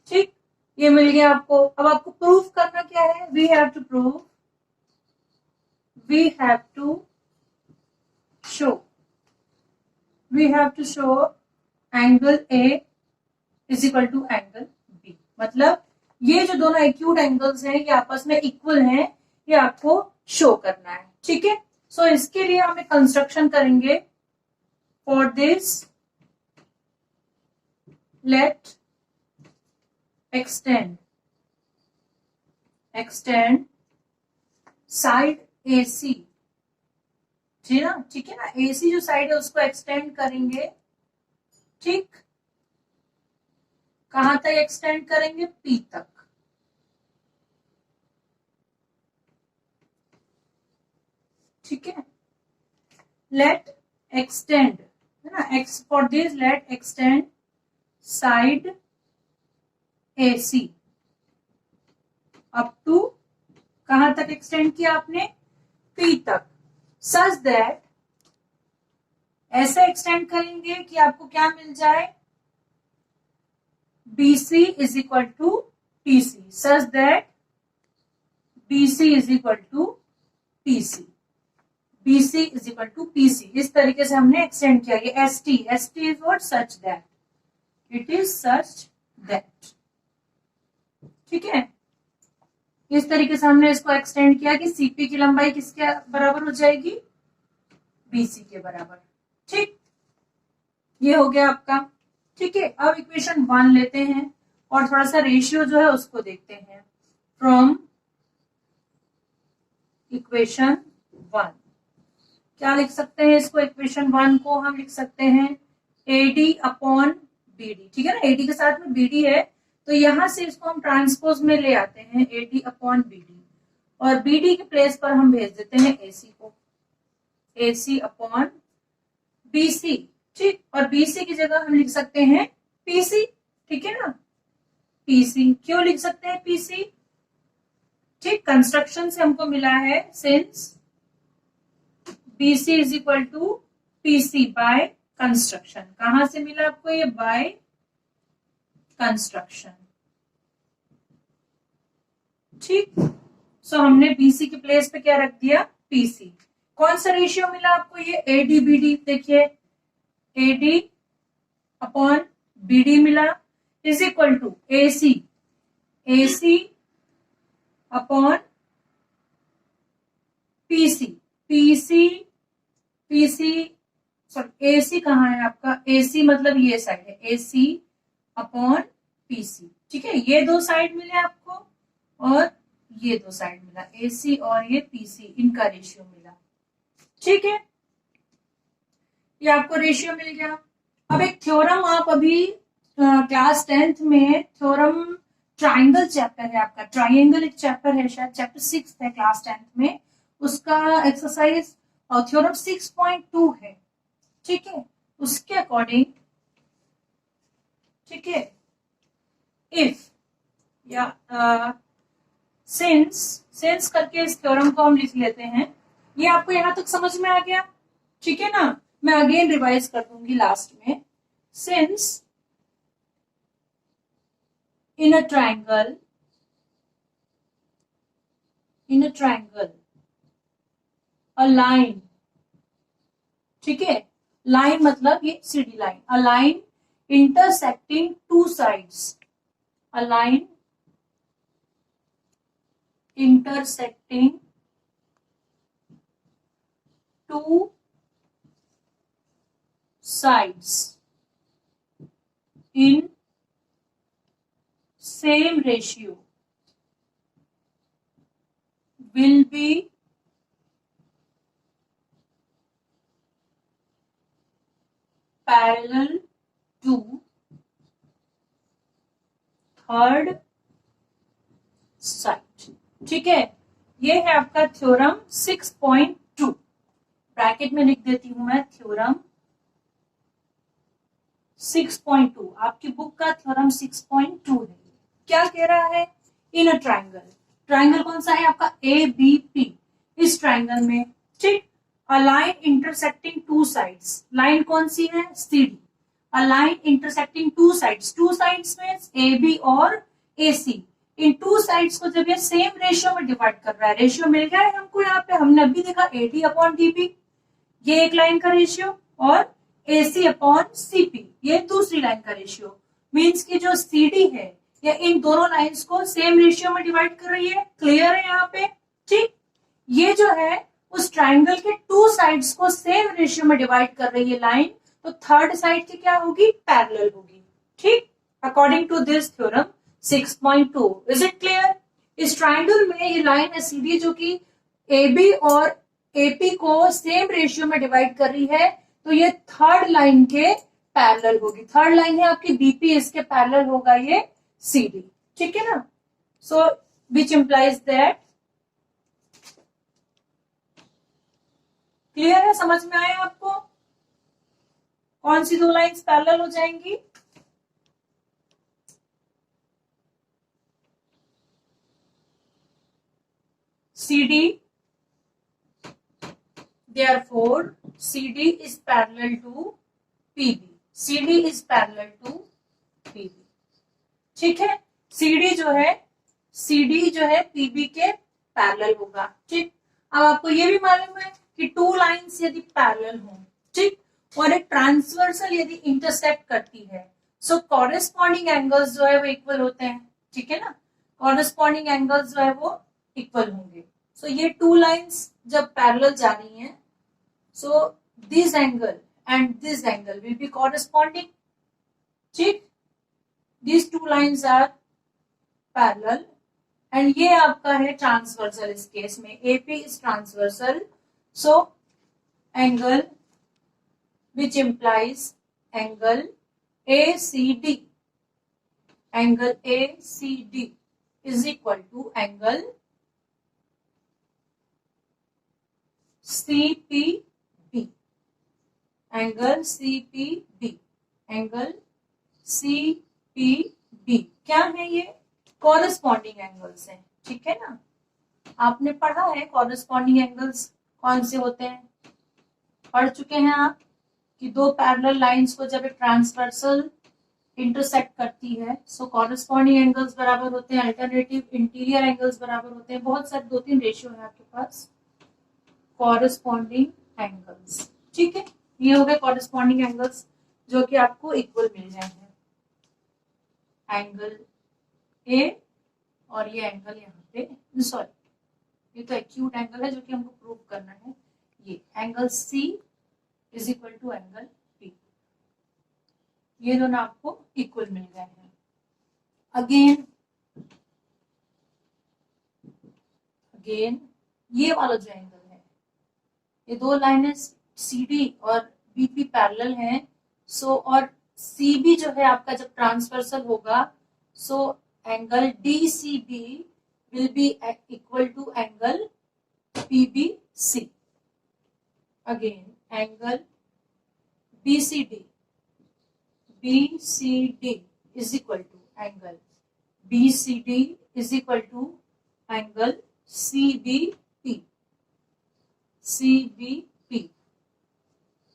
ठीक, ये मिल गया आपको। अब आपको प्रूफ करना क्या है, we have to show angle A is equal to angle B। मतलब ये जो दोनों एक्यूट एंगल्स हैं ये आपस में इक्वल हैं, ये आपको शो करना है, ठीक है। सो इसके लिए हम एक कंस्ट्रक्शन करेंगे। For this let extend side AC, ठीक है ना। AC जो साइड है उसको एक्सटेंड करेंगे, ठीक, कहां तक एक्सटेंड करेंगे, P तक, ठीक है। लेट एक्सटेंड है ना, for this let extend side AC up to, कहां तक एक्सटेंड किया आपने, P तक, सच दैट, ऐसे एक्सटेंड करेंगे कि आपको क्या मिल जाए, BC is equal to PC, such that BC is equal to PC, BC is equal to PC। इस तरीके से हमने एक्सटेंड किया। ये ST is what, such that, it is such that, ठीक है। इस तरीके से हमने इसको एक्सटेंड किया कि CP की लंबाई किसके बराबर हो जाएगी, BC के बराबर, ठीक, ये हो गया आपका, ठीक है। अब इक्वेशन 1 लेते हैं और थोड़ा सा रेशियो जो है उसको देखते हैं। फ्रॉम इक्वेशन 1 क्या लिख सकते हैं इसको, इक्वेशन 1 को हम लिख सकते हैं AD अपॉन BD, ठीक है ना। AD के साथ में BD है, तो यहां से इसको हम ट्रांसपोज में ले आते हैं AD अपॉन BD, और BD के प्लेस पर हम भेज देते हैं AC को, AC अपॉन BC, ठीक, और BC की जगह हम लिख सकते हैं PC, ठीक है ना। PC क्यों लिख सकते हैं PC, ठीक, कंस्ट्रक्शन से हमको मिला है since BC is equal to PC by construction. कहां से मिला आपको ये, बाय कंस्ट्रक्शन, ठीक। सो हमने BC के प्लेस पे क्या रख दिया, PC। कौन सा रेशियो मिला आपको, ये AD/BD, देखिए AD अपॉन BD मिला is equal to AC upon PC sorry AC कहाँ है आपका, AC मतलब ये साइड है, AC अपॉन PC, ठीक है। ये दो साइड मिले आपको और ये दो साइड मिला, AC और ये PC, इनका रेशियो मिला, ठीक है। ये आपको रेशियो मिल गया। अब एक थ्योरम आप अभी क्लास 10th में थ्योरम ट्राइंगल चैप्टर है आपका, ट्राइंगल एक चैप्टर है, शायद चैप्टर 6 है क्लास 10th में, उसका एक्सरसाइज थ्योरम 6.2 है, ठीक है। उसके अकॉर्डिंग, ठीक है, इफ या सिंस करके इस थ्योरम को हम लिख लेते हैं। ये आपको यहां तक समझ में आ गया, ठीक है ना। मैं अगेन रिवाइज कर दूंगी लास्ट में। Since in a triangle a line, ठीक है, लाइन मतलब ये सीधी line, a line intersecting two sides, a line intersecting two sides in same ratio will be parallel to third side। ठीक है, ये है आपका थ्योरम 6.2। ब्रैकेट में लिख देती हूं मैं थ्योरम 6.2, आपकी बुक का थ्योरम 6.2 है। क्या कह रहा है? इन अ ट्राइंगल, ट्राइंगल कौन सा है आपका? A B P. इस ट्राइंगल में, ठीक, a line intersecting two sides, line कौन सी है? CD. A line intersecting two sides में ए बी और ए सी, इन टू साइड्स को जब ये सेम रेशियो में डिवाइड कर रहा है, रेशियो मिल गया है हमको यहाँ पे, हमने अभी देखा एडी अपॉन डीपी, ये एक लाइन का रेशियो, और AC अपॉन CP ये दूसरी लाइन का रेशियो। मींस कि जो CD है ये इन दोनों लाइंस को सेम रेशियो में डिवाइड कर रही है। क्लियर है यहाँ पे? ठीक, ये जो है उस ट्राइंगल के टू साइड्स को सेम रेशियो में डिवाइड कर रही है लाइन, तो थर्ड साइड की क्या होगी? पैरेलल होगी। ठीक, according to this theorem 6.2। Is it clear? इस ट्राइंगल में ये लाइन है CD जो कि AB और AP को सेम रेशियो में डिवाइड कर रही है, तो ये थर्ड लाइन के पैरेलल होगी। थर्ड लाइन है आपकी BP, इसके पैरेलल होगा ये CD। ठीक है ना। सो विच इंप्लाइज दैट, क्लियर है? समझ में आया आपको? कौन सी दो लाइंस पैरेलल हो जाएंगी? CD, therefore CD is parallel to PB, CD is parallel to PB। ठीक है, CD जो है PB के पैरेलल होगा। ठीक, अब आपको ये भी मालूम है कि टू लाइंस यदि पैरेलल हो, ठीक, और एक ट्रांसवर्सल यदि इंटरसेक्ट करती है, सो कॉरेस्पॉन्डिंग एंगल्स जो है वो इक्वल होते हैं। ठीक है ना, कॉरेस्पॉन्डिंग एंगल्स जो है वो इक्वल होंगे। सो ये टू लाइंस जब पैरेलल जा रही हैं, so this angle and this angle will be corresponding। ठीक, these two lines are parallel and ये आपका है ट्रांसवर्सल। इस केस में AP is transversal, so angle which implies angle ACD, angle ACD is equal to angle CPB, angle CPB, angle CPB क्या है? ये कॉरेस्पॉन्डिंग एंगल्स हैं। ठीक है ना, आपने पढ़ा है कॉरेस्पॉन्डिंग एंगल्स कौन से होते हैं, पढ़ चुके हैं आप कि दो पैरेलल लाइंस को जब एक ट्रांसवर्सल इंटरसेक्ट करती है, सो कॉरेस्पॉन्डिंग एंगल्स बराबर होते हैं, अल्टरनेटिव इंटीरियर एंगल्स बराबर होते हैं। बहुत सारे दो तीन रेशियो है आपके पास कॉरेस्पॉन्डिंग एंगल्स। ठीक है, ये हो गए कॉरेस्पॉन्डिंग एंगल्स जो कि आपको इक्वल मिल जाएंगे। एंगल ए और ये एंगल यहाँ पे, सॉरी ये तो एक्यूट एंगल है जो कि हमको प्रूव करना है। ये angle C is equal to angle P, ये दोनों आपको इक्वल मिल गए हैं। अगेन ये वाला जो एंगल है, ये दो लाइनें CD और BP पैरेलल हैं, सो और CB जो है आपका जब ट्रांसवर्सल होगा, so angle DCB will be equal to angle PBC। Again angle BCD is equal to angle BCD is equal to angle CBP।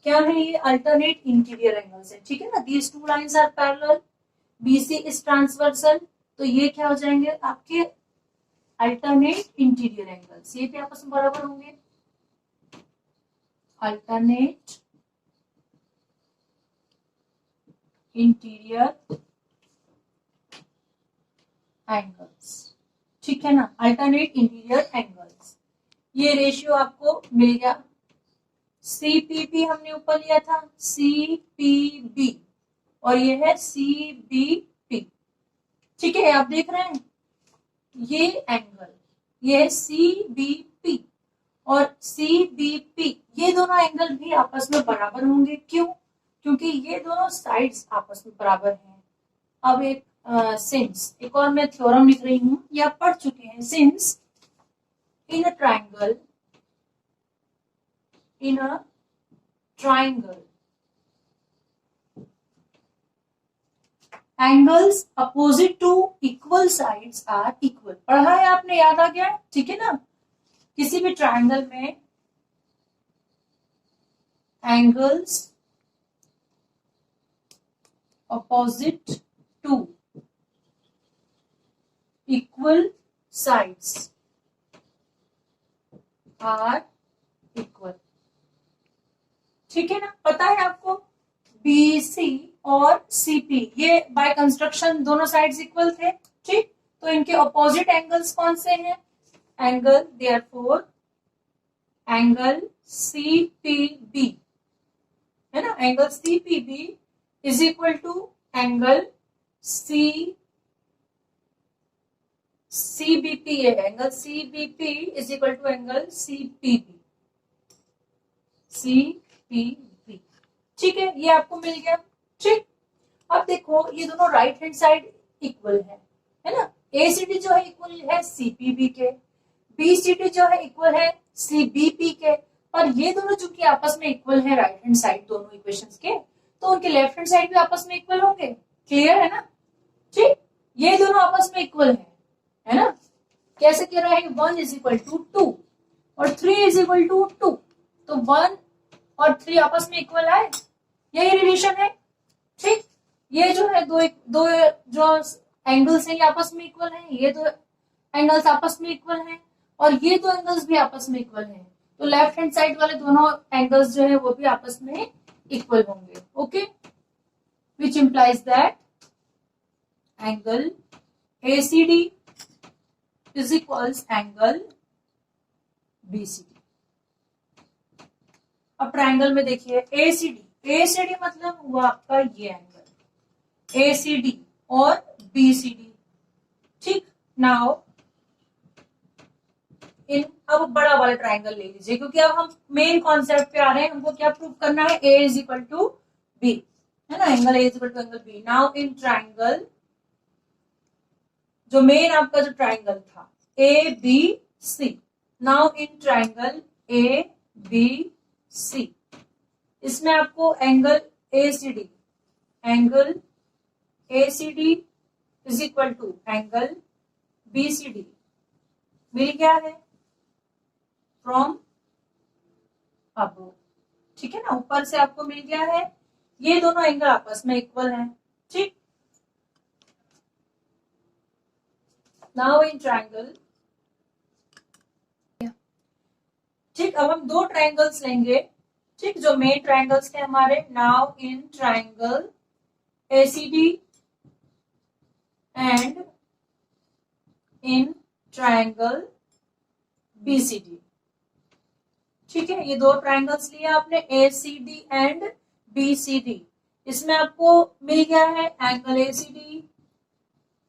क्या है ये? अल्टरनेट इंटीरियर एंगल्स है, ठीक है ना। These two lines are parallel, BC is transversal, तो ये क्या हो जाएंगे आपके अल्टरनेट इंटीरियर एंगल्स, ये भी आपस में बराबर होंगे। अल्टरनेट इंटीरियर एंगल्स, ठीक है ना, अल्टरनेट इंटीरियर एंगल्स। ये रेशियो आपको मिल गया। सीपीपी हमने ऊपर लिया था, सीपीबी, और ये है सीबीपी, ठीक है। आप देख रहे हैं ये एंगल, ये है सीबीपी और सीबीपी, ये दोनों एंगल भी आपस में बराबर होंगे। क्यों? क्योंकि ये दोनों साइड्स आपस में बराबर हैं। अब एक सिंस, एक और मैं थ्योरम लिख रही हूं, ये आप पढ़ चुके हैं। Since in a triangle, in a triangle, angles opposite to equal sides are equal। पढ़ा है आपने, याद आ गया, ठीक है ना। किसी भी ट्राइंगल में angles opposite to equal sides are equal, ठीक है ना। पता है आपको BC और CP ये बाय कंस्ट्रक्शन दोनों साइड्स इक्वल थे, ठीक। तो इनके ऑपोजिट एंगल्स कौन से हैं? एंगल देयरफॉर एंगल CPB, है ना, angle CPB is equal to angle CBP है, angle CBP is equal to angle CPB, ठीक है। ये आपको मिल गया, ठीक। अब देखो ये दोनों राइट हैंड साइड इक्वल है ना। ACD जो है इक्वल है CPB के, BCD जो है इक्वल है CBP के, और ये दोनों चूंकि आपस में इक्वल है राइट हैंड साइड दोनों इक्वेशंस के, तो उनके लेफ्ट हैंड साइड भी आपस में इक्वल होंगे। क्लियर है ना, ठीक। ये दोनों आपस में इक्वल है ना। कैसे कह रहा है? 1 इज इक्वल टू 2 और 3 इज इक्वल टू 2, तो 1 और 3 आपस में इक्वल है, यही रिलेशन है, ठीक। ये जो है दो जो एंगल्स हैं ये आपस में इक्वल हैं, ये दो एंगल्स आपस में इक्वल हैं, और ये दो एंगल्स भी आपस में इक्वल हैं, तो लेफ्ट हैंड साइड वाले दोनों एंगल्स जो है वो भी आपस में इक्वल होंगे। Okay, which implies that angle ACD is equals angle BCD। अब ट्राइंगल में देखिए ACD मतलब हुआ आपका ये एंगल ACD और BCD, ठीक। नाउ अब बड़ा वाला ट्राइंगल ले लीजिए, क्योंकि अब हम मेन कॉन्सेप्ट पे आ रहे हैं। हमको क्या प्रूव करना है? A is equal to B, है ना, angle A is equal to angle B। Now in triangle, जो मेन आपका जो ट्राइंगल था ABC, now in triangle ABC, इसमें आपको angle ACD is equal to angle BCD मिल गया है फ्रॉम अबव, ठीक है ना, ऊपर से आपको मिल गया है। ये दोनों एंगल आपस में इक्वल हैं, ठीक। नाउ इन ट्राइंगल, ठीक। अब हम दो ट्राइंगल्स लेंगे, ठीक, जो मेन ट्राइंगल्स थे हमारे। Now in triangle ACD and in triangle BCD, ठीक है। ये दो ट्राइंगल्स लिए आपने ACD एंड BCD, इसमें आपको मिल गया है angle ACD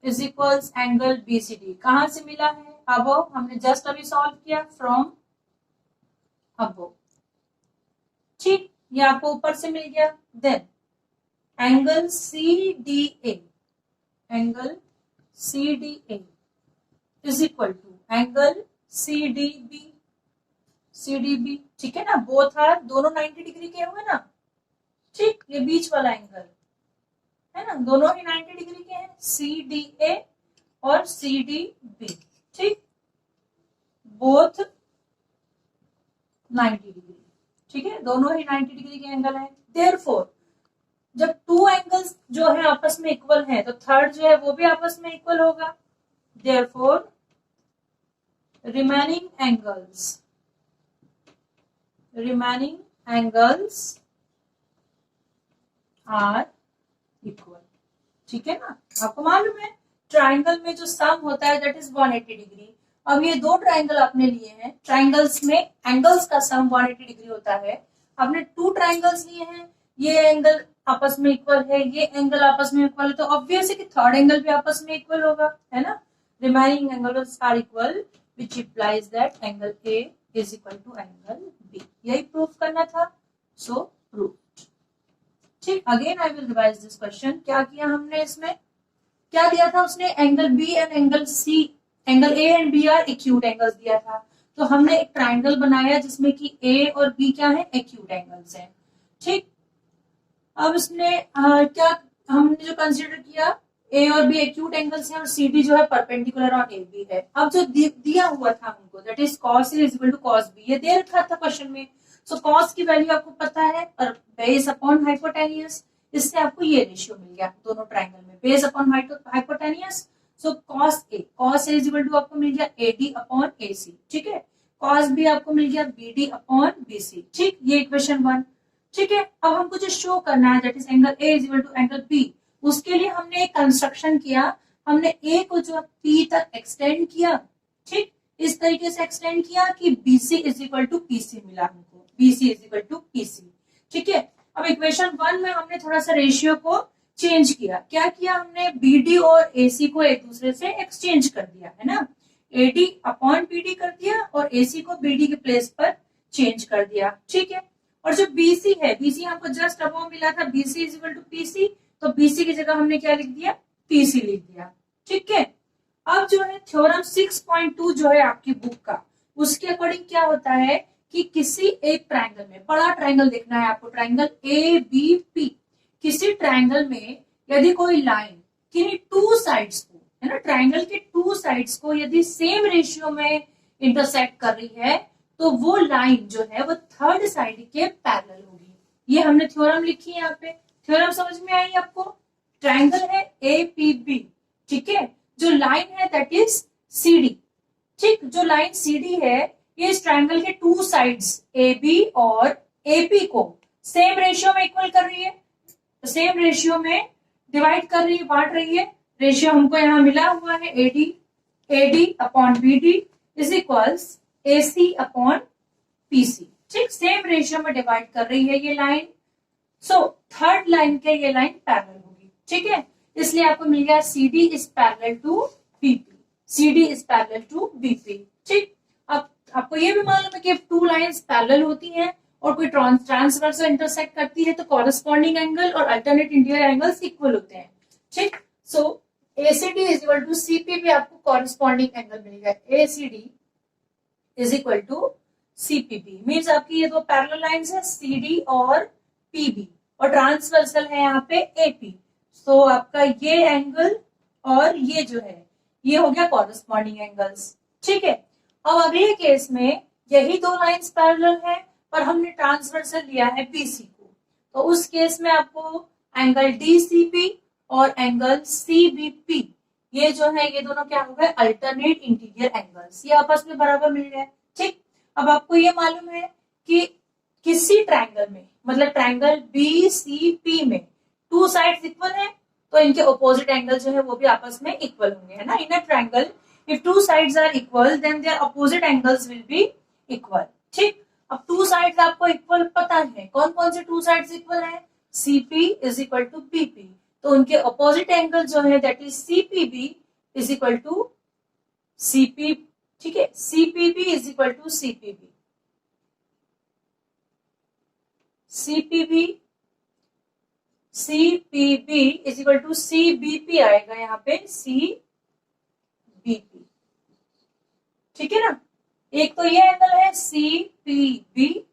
is equals angle BCD। कहां से मिला है? अबव, हमने जस्ट अभी सॉल्व किया, फ्रॉम अबव, ठीक। ये आपको ऊपर से मिल गया। Then angle CDA is equal to angle CDB, ठीक है ना। बोथ आर, दोनों 90 डिग्री के हुए ना, ठीक। ये बीच वाला एंगल है ना, दोनों ही 90 डिग्री के हैं, CDA और CDB, ठीक, बोथ 90 डिग्री, ठीक है, दोनों ही 90 डिग्री के एंगल है। देयरफॉर जब टू एंगल्स जो है आपस में इक्वल है तो थर्ड जो है वो भी आपस में इक्वल होगा। Therefore remaining angles are equal। ठीक है ना, आपको मालूम है ट्राइंगल में जो सम होता है दैट इज 180 डिग्री। अब ये दो ट्राइंगल आपने लिए हैं, ट्राइंगल्स में एंगल्स का सम 180 डिग्री होता है। आपने टू ट्राइंगल्स लिए हैं, ये एंगल आपस में इक्वल है, ये एंगल आपस में इक्वल है, तो ऑब्वियस है कि थर्ड एंगल भी आपस में इक्वल होगा, है ना। Remaining angles are equal which implies that angle A is equal to angle B। यही प्रूफ करना था, so proved। ठीक, again I will revise this question. क्या किया हमने इसमें, क्या दिया था उसने, angle B and angle C, angle A and B are acute angles दिया था। तो हमने एक ट्राइंगल बनाया जिसमें कि A और B क्या है, एक्यूट एंगल्स हैं। ठीक, अब इसने क्या हमने जो कंसीडर किया, ए और बी एक्यूट एंगल्स हैं और सी डी जो है परपेंडिकुलर ऑन ए बी है। अब जो दिया हुआ था हमको that is cos A is equal to cos B, ये दे रखा था क्वेश्चन में। सो कॉस की वैल्यू आपको पता है और बेस अपॉन हाइपोटेनियस, इससे आपको ये रेशियो मिल गया दोनों ट्राइंगल में, base upon hypotenuse. So cos A is equal to आपको मिल गया ए डी अपॉन ए सी। ठीक है, कॉस बी आपको मिल गया B D upon B C. ठीक, ये इक्वेशन 1। ठीक है, अब हमको जो शो करना है that is angle A is equal to angle B, उसके लिए हमने एक कंस्ट्रक्शन किया, हमने ए को जो पी तक एक्सटेंड किया। ठीक, इस तरीके से एक्सटेंड किया कि BC is equal to PC मिला हमको, BC is equal to PC. ठीक है, अब इक्वेशन 1 में हमने थोड़ा सा रेशियो को चेंज किया। क्या किया हमने, बीडी और एसी को एक दूसरे से एक्सचेंज कर दिया, है ना। एडी अपॉन बीडी कर दिया और एसी को बीडी के प्लेस पर चेंज कर दिया। ठीक है, और जो बीसी है, बीसी हमको जस्ट अबव मिला था, BC is equal to PC, तो बीसी की जगह हमने क्या लिख दिया, पीसी लिख दिया। ठीक है, अब जो है थ्योरम 6.2 जो है आपकी बुक का, उसके अकॉर्डिंग क्या होता है कि किसी एक ट्राइंगल में, बड़ा ट्राइंगल देखना है आपको, ट्राइंगल ए बी पी, किसी ट्राइंगल में यदि कोई लाइन किन्हीं टू साइड्स को, है ना, ट्राइंगल के टू साइड्स को यदि सेम रेशियो में इंटरसेक्ट कर रही है तो वो लाइन जो है वो थर्ड साइड के पैरेलल होगी। ये हमने थ्योरम लिखी है यहाँ पे, थ्योरम समझ में आई आपको। ट्राइंगल है ए पी बी, ठीक है, जो लाइन है दैट इज सी डी। ठीक, जो लाइन सी डी है ये इस ट्राइंगल के टू साइड्स ए बी और ए पी को सेम रेशियो में इक्वल कर रही है, सेम रेशियो में डिवाइड कर रही है, बांट रही है। रेशियो हमको यहाँ मिला हुआ है AD upon BD is equals AC upon PC. ठीक, सेम रेशियो में डिवाइड कर रही है ये लाइन। सो थर्ड लाइन के ये लाइन पैरेलल होगी। ठीक है, इसलिए आपको मिल गया C D is parallel to BP, C D is parallel to BP. ठीक, अब आपको ये भी मालूम है कि टू लाइंस पैरेलल होती हैं और कोई ट्रांसवर्सल इंटरसेक्ट करती है तो कॉरेस्पॉन्डिंग एंगल और अल्टरनेट इंटीरियर एंगल्स इक्वल होते हैं। ठीक, so ACD is equal to CP भी आपको कॉरेस्पॉन्डिंग एंगल मिलेगा, ACD is equal to CPB. Means आपकी ये दो पैरेलल लाइंस है सीडी और पीबी और ट्रांसवर्सल है यहाँ पे एपी। सो आपका ये एंगल और ये जो है ये हो गया कॉरेस्पॉन्डिंग एंगल्स। ठीक है, अब अगले केस में यही दो लाइंस पैरेलल है पर हमने ट्रांसवर्सल लिया है बीसी को, तो उस केस में आपको एंगल डीसीपी और एंगल सीबीपी ये जो है ये दोनों क्या हो गए, अल्टरनेट इंटीरियर एंगल्स, ये आपस में बराबर मिल गए। ठीक, अब आपको ये मालूम है कि किसी ट्राइंगल में, मतलब ट्राइंगल बी सी पी में टू साइड्स इक्वल है तो इनके ऑपोजिट एंगल जो है वो भी आपस में इक्वल होंगे, है ना। In a triangle if two sides are equal then their opposite angles will be equal. ठीक, अब टू साइड्स आपको इक्वल पता है, कौन कौन से टू साइड्स इक्वल है, CP is equal to PP, तो उनके ऑपोजिट एंगल जो है that is CPB is equal to CP. ठीक है, CPB is equal to CPB, CPB CPB is equal to CBP आएगा यहाँ पे, सीबीपी। ठीक है ना, एक तो ये एंगल है सीपीबी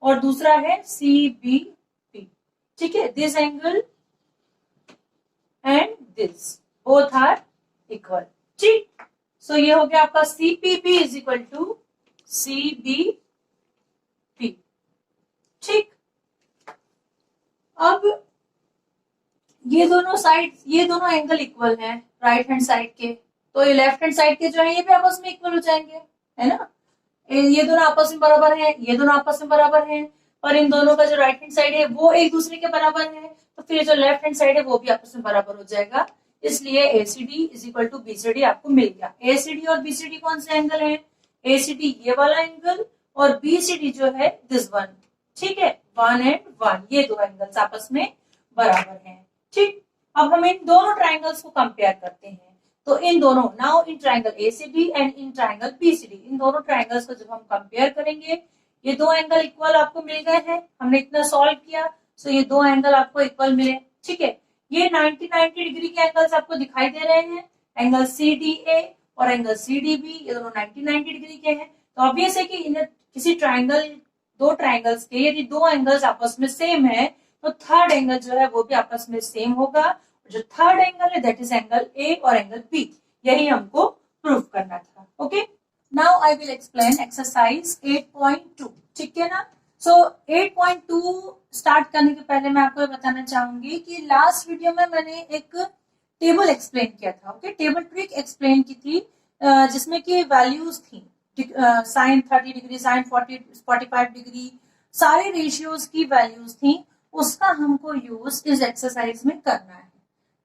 और दूसरा है सीबीपी। ठीक है, this angle and this both are equal. ठीक, सो ये हो गया आपका CPB is equal to CBP. अब ये दोनों एंगल इक्वल हैं राइट हैंड साइड के, तो ये लेफ्ट हैंड साइड के जो है ये भी आपस में इक्वल हो जाएंगे, है ना। ये दोनों आपस में बराबर हैं, ये दोनों आपस में बराबर हैं, पर इन दोनों का जो राइट हैंड साइड है वो एक दूसरे के बराबर है, तो फिर जो लेफ्ट हैंड साइड है वो भी आपस में बराबर हो जाएगा। इसलिए ACD is equal to BCD आपको मिल गया। एसीडी और बीसीडी कौन से एंगल है? एसीडी ये वाला एंगल और बीसीडी जो है दिस वन, ठीक है, 1 एंड 1, ये दो एंगल्स आपस में बराबर हैं, ठीक। अब हम इन दोनों ट्राइंगल्स को कंपेयर करते हैं, तो इन दोनों now in triangle ACB and in triangle BCD, इन दोनों ट्राइंगल्स को जब हम कंपेयर करेंगे, ये दो एंगल इक्वल आपको मिल गए हैं, हमने इतना सॉल्व किया, सो ये दो एंगल आपको इक्वल मिले, ठीक है। ये 90 डिग्री के एंगल्स आपको दिखाई दे रहे हैं, एंगल CDA और एंगल CDB, ये दोनों 90 डिग्री के हैं। तो ऑब्वियस है कि इन किसी ट्राइंगल, दो ट्राइंगल्स के यदि दो एंगल्स आपस में सेम है तो थर्ड एंगल जो है वो भी आपस में सेम होगा। जो थर्ड एंगल है दैट इज एंगल A और एंगल B, यही हमको प्रूव करना था। Okay, now I will explain exercise 8.2, ठीक है ना। सो 8.2 स्टार्ट करने के पहले मैं आपको ये बताना चाहूंगी कि लास्ट वीडियो में मैंने एक टेबल एक्सप्लेन किया था, ओके, टेबल ट्रिक एक्सप्लेन की थी, जिसमें कि वैल्यूज थी, साइन 30 डिग्री, साइन 45 डिग्री, सारे रेशियोज की वैल्यूज थी, उसका हमको यूज इस एक्सरसाइज में करना है,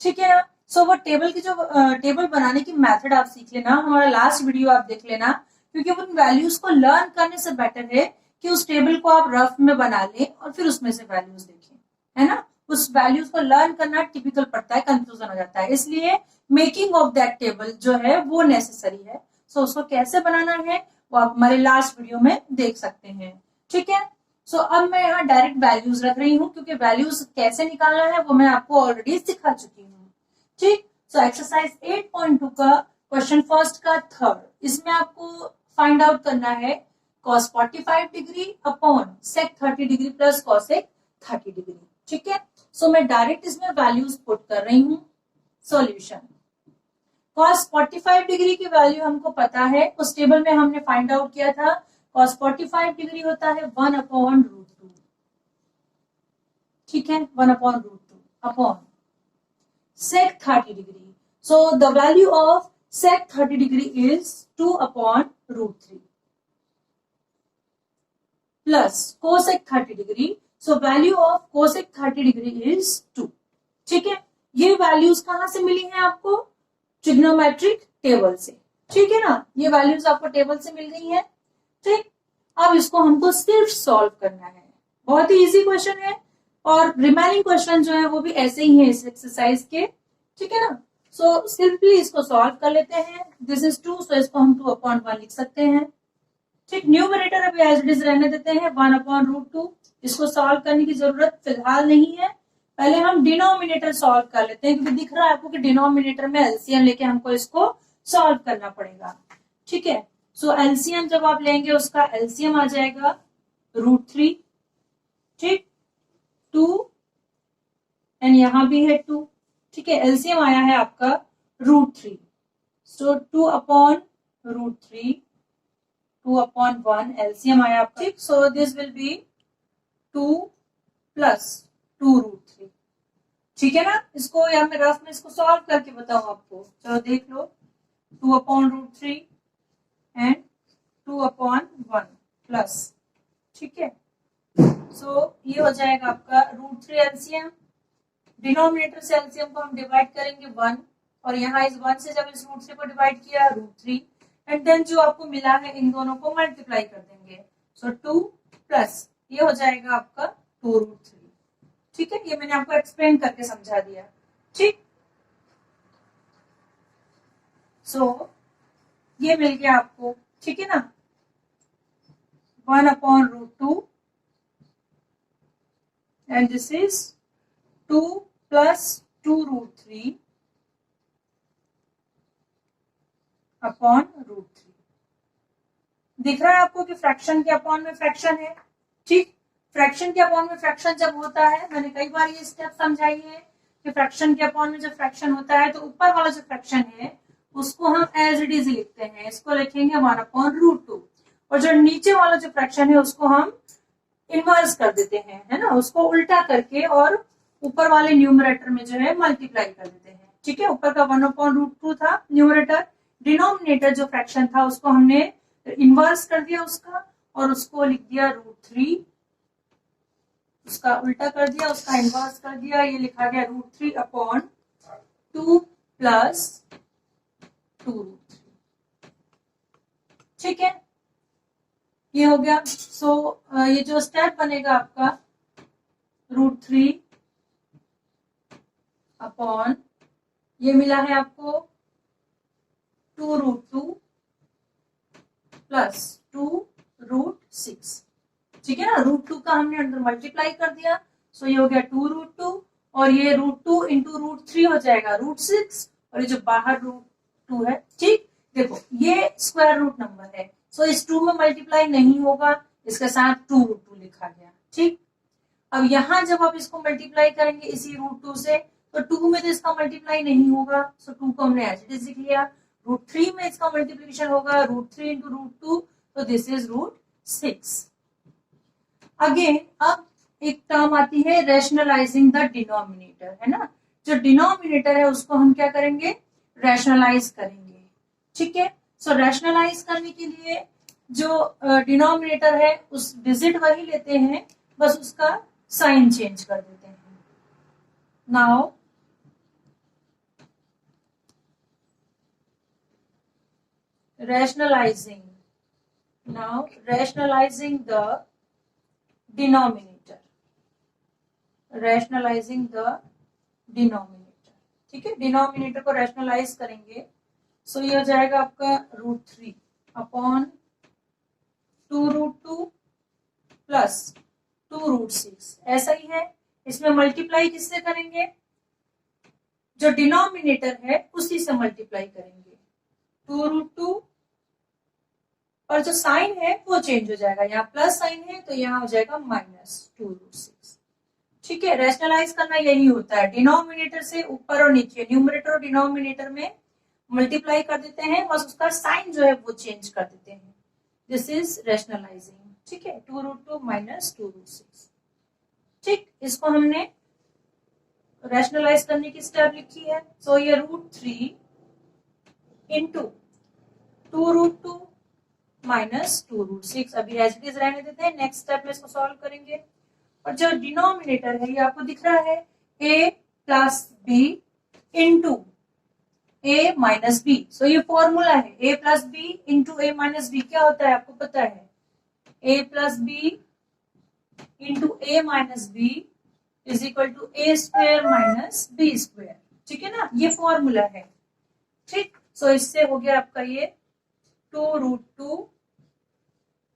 ठीक है ना। सो वो टेबल की जो टेबल बनाने की मेथड आप सीख लेना, हमारा लास्ट वीडियो आप देख लेना, क्योंकि उन वैल्यूज को लर्न करने से बेटर है कि उस टेबल को आप रफ में बना लें और फिर उसमें से वैल्यूज देखें, है ना। उस वैल्यूज को लर्न करना टिपिकल पड़ता है, कंफ्यूजन हो जाता है, इसलिए मेकिंग ऑफ दैट टेबल जो है वो नेसेसरी है। सो उसको कैसे बनाना है वो आप हमारे लास्ट वीडियो में देख सकते हैं, ठीक है। सो अब मैं यहाँ डायरेक्ट वैल्यूज रख रही हूँ, क्योंकि वैल्यूज कैसे निकालना है वो मैं आपको ऑलरेडी सिखा चुकी हूँ, ठीक। सो एक्सरसाइज 8.2 का क्वेश्चन फर्स्ट का थर्ड, इसमें आपको फाइंड आउट करना है cos 45 degree upon sec 30 degree plus cosec 30 degree, ठीक है। सो मैं डायरेक्ट इसमें वैल्यूज पुट कर रही हूँ। सॉल्यूशन, cos 45 डिग्री की वैल्यू हमको पता है, उस टेबल में हमने फाइंड आउट किया था, cos 45 डिग्री होता है 1/√2, ठीक है, 1/√2 upon sec 30 degree. So the value of sec 30 degree is 2/√3 plus cosec 30 degree, so value of cosec 30 degree is 2, ठीक है। ये वैल्यूज कहां से मिली हैं आपको? ट्रिग्नोमेट्रिक टेबल से, ठीक है ना, ये वैल्यूज आपको टेबल से मिल गई हैं, ठीक। अब इसको हमको सिर्फ सॉल्व करना है, बहुत ही इजी क्वेश्चन है, और रिमेनिंग क्वेश्चन जो है वो भी ऐसे ही है इस एक्सरसाइज के, ठीक है ना। सो सिंपली इसको सॉल्व कर लेते हैं, दिस इज 2, सो इसको हम 2/1 लिख सकते हैं, ठीक। न्यूमरेटर अभी एज इट इज रहने देते हैं 1/√2, इसको सॉल्व करने की जरूरत फिलहाल नहीं है, पहले हम डिनोमिनेटर सॉल्व कर लेते हैं, क्योंकि दिख रहा है आपको कि डिनोमिनेटर में एलसीएम लेके हमको इसको सॉल्व करना पड़ेगा, ठीक है। सो एलसीएम जब आप लेंगे उसका एलसीएम आ जाएगा √3, ठीक, 2 एंड यहां भी है 2, ठीक है, एलसीएम आया है आपका √3, सो 2/√3, 2/1 एलसीएम आया आपका, ठीक। सो दिस विल बी 2 प्लस 2√3, ठीक है ना। इसको या मैं रफ में इसको सॉल्व करके बताऊं आपको, चलो देख लो, 2/√3 एंड 2/1 प्लस, ठीक है। सो ये हो जाएगा आपका √3 एलसीएम, डिनोमिनेटर से एलसीएम को हम डिवाइड करेंगे 1, और यहाँ इस 1 से जब इस √3 को डिवाइड किया √3, एंड देन जो आपको मिला है इन दोनों को मल्टीप्लाई कर देंगे, सो 2 प्लस ये हो जाएगा आपका 2√3, ठीक है। ये मैंने आपको एक्सप्लेन करके समझा दिया, ठीक। सो ये मिल गया आपको, ठीक है ना, 1/√2 and this is 2 plus 2√3 upon √3। दिख रहा है आपको कि फ्रैक्शन के अपॉन में फ्रैक्शन है, ठीक। फ्रैक्शन के अपॉन में फ्रैक्शन जब होता है, मैंने कई बार ये स्टेप समझाई है कि फ्रैक्शन के अपॉन में जब फ्रैक्शन होता है तो ऊपर वाला जो फ्रैक्शन है उसको हम एज इट इज लिखते हैं, इसको लिखेंगे 1/√2, और जो नीचे वाला जो फ्रैक्शन है उसको हम इन्वर्स कर देते हैं, है ना, उसको उल्टा करके और ऊपर वाले न्यूमरेटर में जो है मल्टीप्लाई कर देते हैं। ठीक है, ऊपर का 1/√2 था न्यूमरेटर, डिनोमिनेटर जो फ्रैक्शन था उसको हमने इन्वर्स कर दिया उसका, और उसको लिख दिया √3, उसका उल्टा कर दिया, उसका इन्वर्स कर दिया, ये लिखा गया √3/2 प्लस 2√3। ठीक है, ये हो गया। सो ये जो स्टेप बनेगा आपका √3/, ये मिला है आपको 2√2 प्लस 2√6। ठीक है ना, √2 का हमने अंदर मल्टीप्लाई कर दिया, सो ये हो गया 2√2, और ये √2 इंटू √3 हो जाएगा √6, और ये जो बाहर √2 है। ठीक, देखो ये स्क्वायर रूट नंबर है, सो इस 2 में मल्टीप्लाई नहीं होगा, इसके साथ 2√2 लिखा गया। ठीक, अब यहां जब आप इसको मल्टीप्लाई करेंगे इसी √2 से, तो 2 में तो इसका मल्टीप्लाई नहीं होगा, सो 2 को हमने एज इट इज लिख लिया। √3 में इसका मल्टीप्लीकेशन होगा, √3 इंटू √2, तो दिस इज √6। अगेन अब एक टर्म आती है रैशनलाइजिंग द डिनोमिनेटर, है ना, जो डिनोमिनेटर है उसको हम क्या करेंगे, रैशनलाइज करेंगे। ठीक है, सो रैशनलाइज करने के लिए जो डिनोमिनेटर है उस डिजिट वही लेते हैं, बस उसका साइन चेंज कर देते हैं। नाउ rationalizing the denominator, ठीक है, डिनोमिनेटर को रैशनलाइज करेंगे, सो ये हो जाएगा आपका √3/2√2 प्लस 2√6। ऐसा ही है, इसमें मल्टीप्लाई किससे करेंगे, जो डिनोमिनेटर है उसी से मल्टीप्लाई करेंगे, 2√2, और जो साइन है वो चेंज हो जाएगा, यहाँ प्लस साइन है तो यहाँ हो जाएगा -2√6। ठीक है, रैशनलाइज करना यही होता है, डिनोमिनेटर से ऊपर और नीचे, न्यूमरेटर और डिनोमिनेटर में मल्टीप्लाई कर देते हैं, बस उसका साइन जो है वो चेंज कर देते हैं, दिस इज रैशनलाइजिंग। ठीक है, 2√2 माइनस 2√6। ठीक, इसको हमने रैशनलाइज करने की स्टेप लिखी है, सो ये √3 इंटू 2√2 माइनस 2√6 अभी एज इट इज रहने देते हैं, नेक्स्ट स्टेप में इसको सॉल्व करेंगे। और जो डिनोमिनेटर है ये आपको दिख रहा है a plus B into a minus B, so ये फॉर्मूला है a plus B into a minus B, क्या होता है आपको पता है, a plus B into a minus B is equal to a square minus B square. ठीक है ना, ये फॉर्मूला है। ठीक, सो इससे हो गया आपका ये 2√2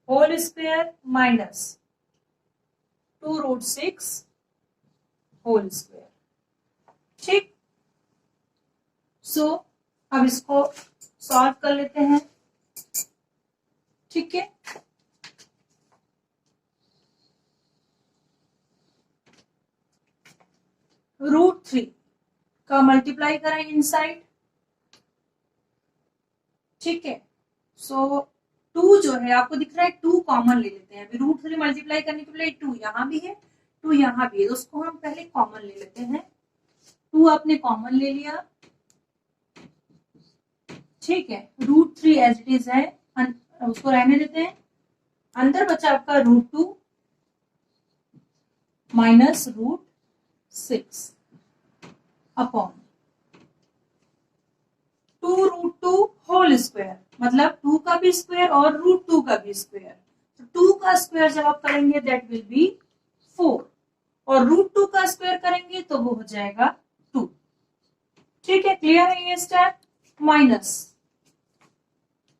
whole square minus 2√6 whole square. ठीक, सो अब इसको सॉल्व कर लेते हैं। ठीक है, √3 का मल्टीप्लाई करें इनसाइड। ठीक है, सो 2 जो है आपको दिख रहा है 2 कॉमन ले लेते हैं, अभी √3 मल्टीप्लाई करने के लिए 2 यहाँ भी है 2 यहाँ भी है, तो उसको हम पहले कॉमन ले लेते हैं। 2 आपने कॉमन ले लिया, ठीक है, √3 एज इट इज है, उसको रहने देते हैं, अंदर बचा आपका √2 माइनस √6 अपॉन 2√2 होल स्क्वायर, मतलब 2 का भी स्क्वायर और √2 का भी स्क्वायर, तो 2 का स्क्वायर जब आप करेंगे दैट विल बी 4, और √2 का स्क्वायर करेंगे तो वो हो जाएगा 2। ठीक है, क्लियर है ये स्टेप।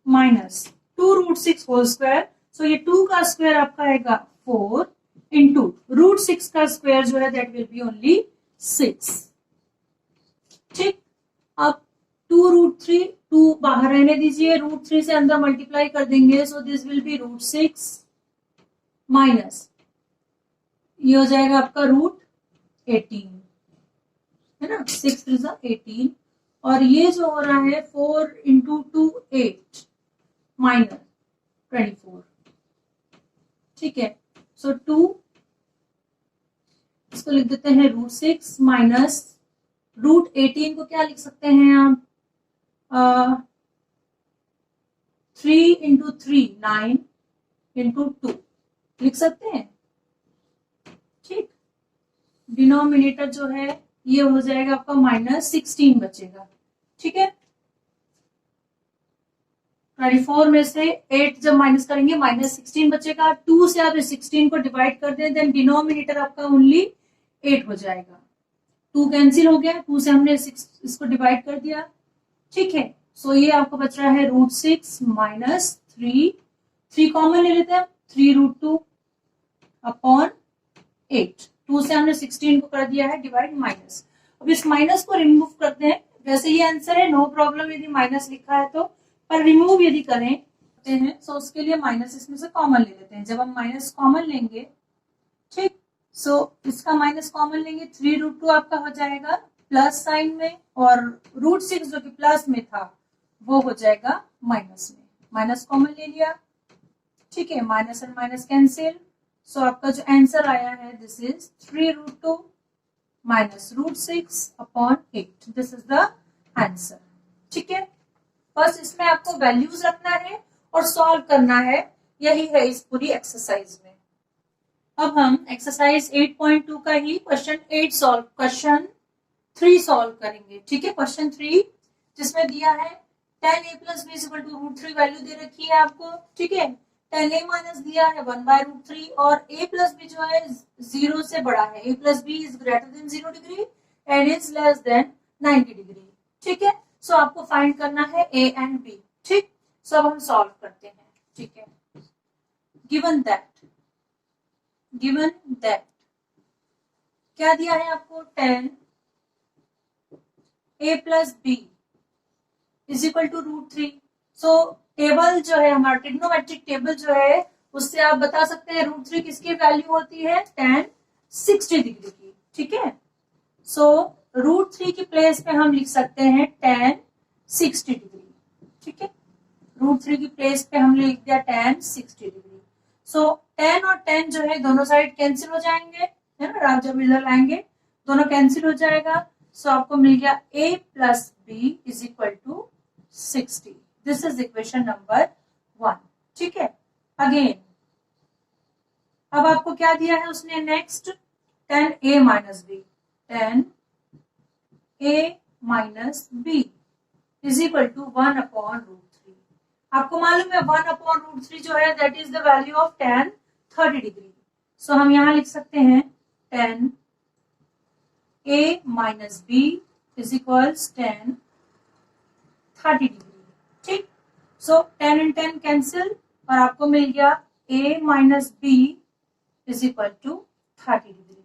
माइनस 2√6 होल स्क्वायर, सो ये 2 का स्क्वायर आपका आएगा 4 इंटू √6 का स्क्वायर जो है दैट विल बी ओनली 6। ठीक, अब 2√3 2 बाहर रहने दीजिए, √3 से अंदर मल्टीप्लाई कर देंगे, सो दिस विल बी √6 माइनस ये हो जाएगा आपका √18, है ना, 6 इज 18, और ये जो हो रहा है 4 इंटू 2 8 माइनस 24। ठीक है, सो 2, इसको लिख देते हैं √6 माइनस √18 को क्या लिख सकते हैं आप 3 इंटू 3 9 इंटू 2 लिख सकते हैं। ठीक, डिनोमिनेटर जो है ये हो जाएगा आपका -16 बचेगा। ठीक है, 24 में से 8 जब माइनस करेंगे -16 बचेगा। 2 से आप 16 को डिवाइड कर दें, देन डिनोमिनेटर आपका ओनली 8 हो जाएगा। 2 कैंसिल हो गया, 2 से हमने इसको डिवाइड कर दिया। ठीक है, सो ये आपको बच रहा है √6 माइनस 3 कॉमन ले लेते हैं, 3√2 अपॉन 8। 2 से हमने 16 को कर दिया है डिवाइड माइनस। अब इस माइनस को रिमूव करते हैं। वैसे ये आंसर है, नो प्रॉब्लम यदि माइनस लिखा है तो, पर रिमूव यदि करें तो उसके लिए माइनस इसमें से कॉमन ले लेते हैं। जब हम माइनस कॉमन लेंगे, ठीक, सो इसका माइनस कॉमन लेंगे, 3√2 आपका हो जाएगा प्लस साइन में, और √6 जो कि प्लस में था वो हो जाएगा माइनस में। माइनस कॉमन ले लिया। ठीक है, माइनस एंड माइनस कैंसिल। सो आपका जो आंसर आया है this is 3√2 minus √6 upon 8। This is the answer. ठीक है, बस इसमें आपको वैल्यूज रखना है और सॉल्व करना है, यही है इस पूरी एक्सरसाइज में। अब हम एक्सरसाइज 8.2 का ही क्वेश्चन 3 सॉल्व करेंगे। ठीक है, क्वेश्चन 3 जिसमें दिया है tan a plus b equal to √3 value दे रखी है आपको। ठीक है, tan a माइनस दिया है 1/√3 और a plus b जो है 0 से बड़ा है। a plus b is greater than 0 degree and is less than 90 degree. ठीक है, सो आपको फाइंड करना है a एंड b। ठीक, सो अब हम सॉल्व करते हैं। ठीक है, गिवन दैट क्या दिया है आपको, tan a plus b is equal to √3। So table जो है हमारा ट्रिग्नोमेट्रिक टेबल जो है उससे आप बता सकते हैं √3 किसकी वैल्यू होती है, tan 60 डिग्री की। ठीक है, सो √3 की प्लेस पे हम लिख सकते हैं tan 60 डिग्री। ठीक है, √3 की प्लेस पे हमने लिख दिया tan 60 डिग्री। सो tan और tan जो है दोनों साइड कैंसिल हो जाएंगे, है ना, आप जब रिजल्ट आएंगे दोनों कैंसिल हो जाएगा। सो आपको मिल गया a plus b is equal to 60। This is equation number 1। ठीक है, अगेन अब आपको क्या दिया है उसने next, tan a minus b, tan a minus b is equal to 1/√3। आपको मालूम है 1/√3 जो है that is the value of tan 30 degree. सो हम यहां लिख सकते हैं tan a minus b is equals tan 30 degree. ठीक, so tan and tan cancel और आपको मिल गया a minus b is equal to 30 degree.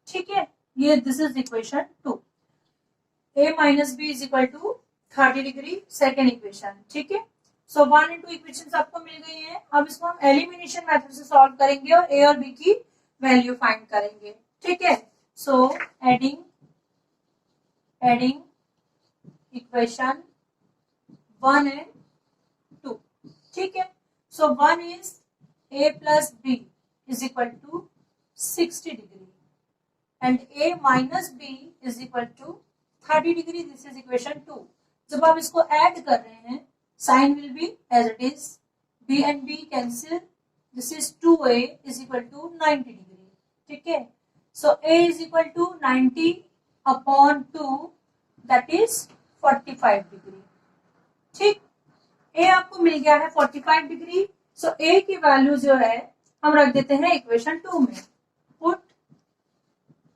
ठीक है, ये this is equation 2। a minus b is equal to 30 degree, second equation. ठीक है, सो 1 और 2 इक्वेशन आपको मिल गई है। अब इसको हम एलिमिनेशन मेथड से सॉल्व करेंगे और a और b की वैल्यू फाइंड करेंगे। ठीक है, सो एडिंग इक्वेशन 1 and 2। ठीक है, सो 1 is a plus b is equal to 60 degree and a minus b is equal to 30 degree. This is equation 2। जब आप इसको ऐड कर रहे हैं sign will be as it is, b and b cancel, this is 2a is equal to 90 degree। ठीक है, so a is equal to 90 upon 2 that is 45 degree। ठीक, a आपको मिल गया है 45 डिग्री। सो a की वैल्यू जो है हम रख देते हैं इक्वेशन 2 में। Put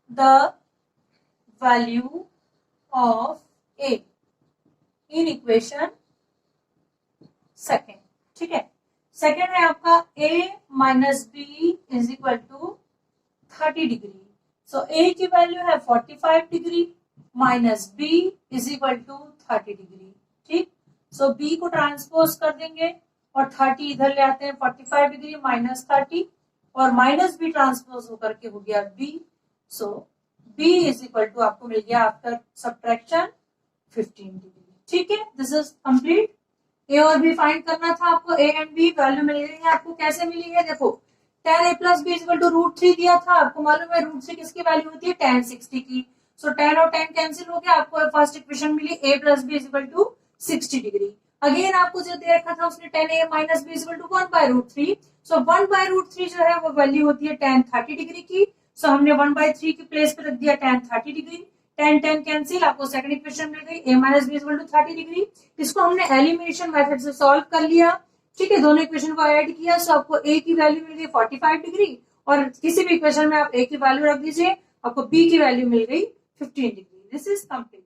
the value of a in equation second. ठीक है, सेकेंड है आपका a minus b is equal to 30 degree. So a की वैल्यू है 45 degree minus b is equal to 30 degree. ठीक, सो b को ट्रांसपोज कर देंगे और 30 इधर ले आते हैं, 45 डिग्री माइनस 30 और माइनस b ट्रांसपोज होकर के हो गया b। So b is equal to आपको मिल गया आफ्टर सब्ट्रैक्शन 15 डिग्री। ठीक है, दिस इज कंप्लीट। a और b फाइंड करना था आपको, a एंड b वैल्यू मिल गई है आपको। कैसे मिली है देखो, tan a plus B equal to √3 दिया था, आपको मालूम है √3 किसकी वैल्यू होती है, tan 60 की। सो tan और tan कैंसिल हो गया, आपको फर्स्ट इक्वेशन मिली a plus B equal to 60 degree. Again आपको जो दे रखा था उसने tan a minus B equal to 1/√3। So 1/√3 जो है वो वैल्यू होती है tan 30 डिग्री की। सो हमने 1/3 की प्लेस पे रख दिया tan 30 degree. tan tan cancel, आपको सेकंड इक्वेशन मिल गई a minus B equal to 30 degree. इसको हमने एलिमिनेशन मेथड से सॉल्व कर लिया, ठीक है, दोनों इक्वेशन को ऐड किया। सो आपको a की वैल्यू मिल गई 45 डिग्री और किसी भी इक्वेशन में आप a की वैल्यू रख दीजिए, आपको b की वैल्यू मिल गई 15 डिग्री। This is complete.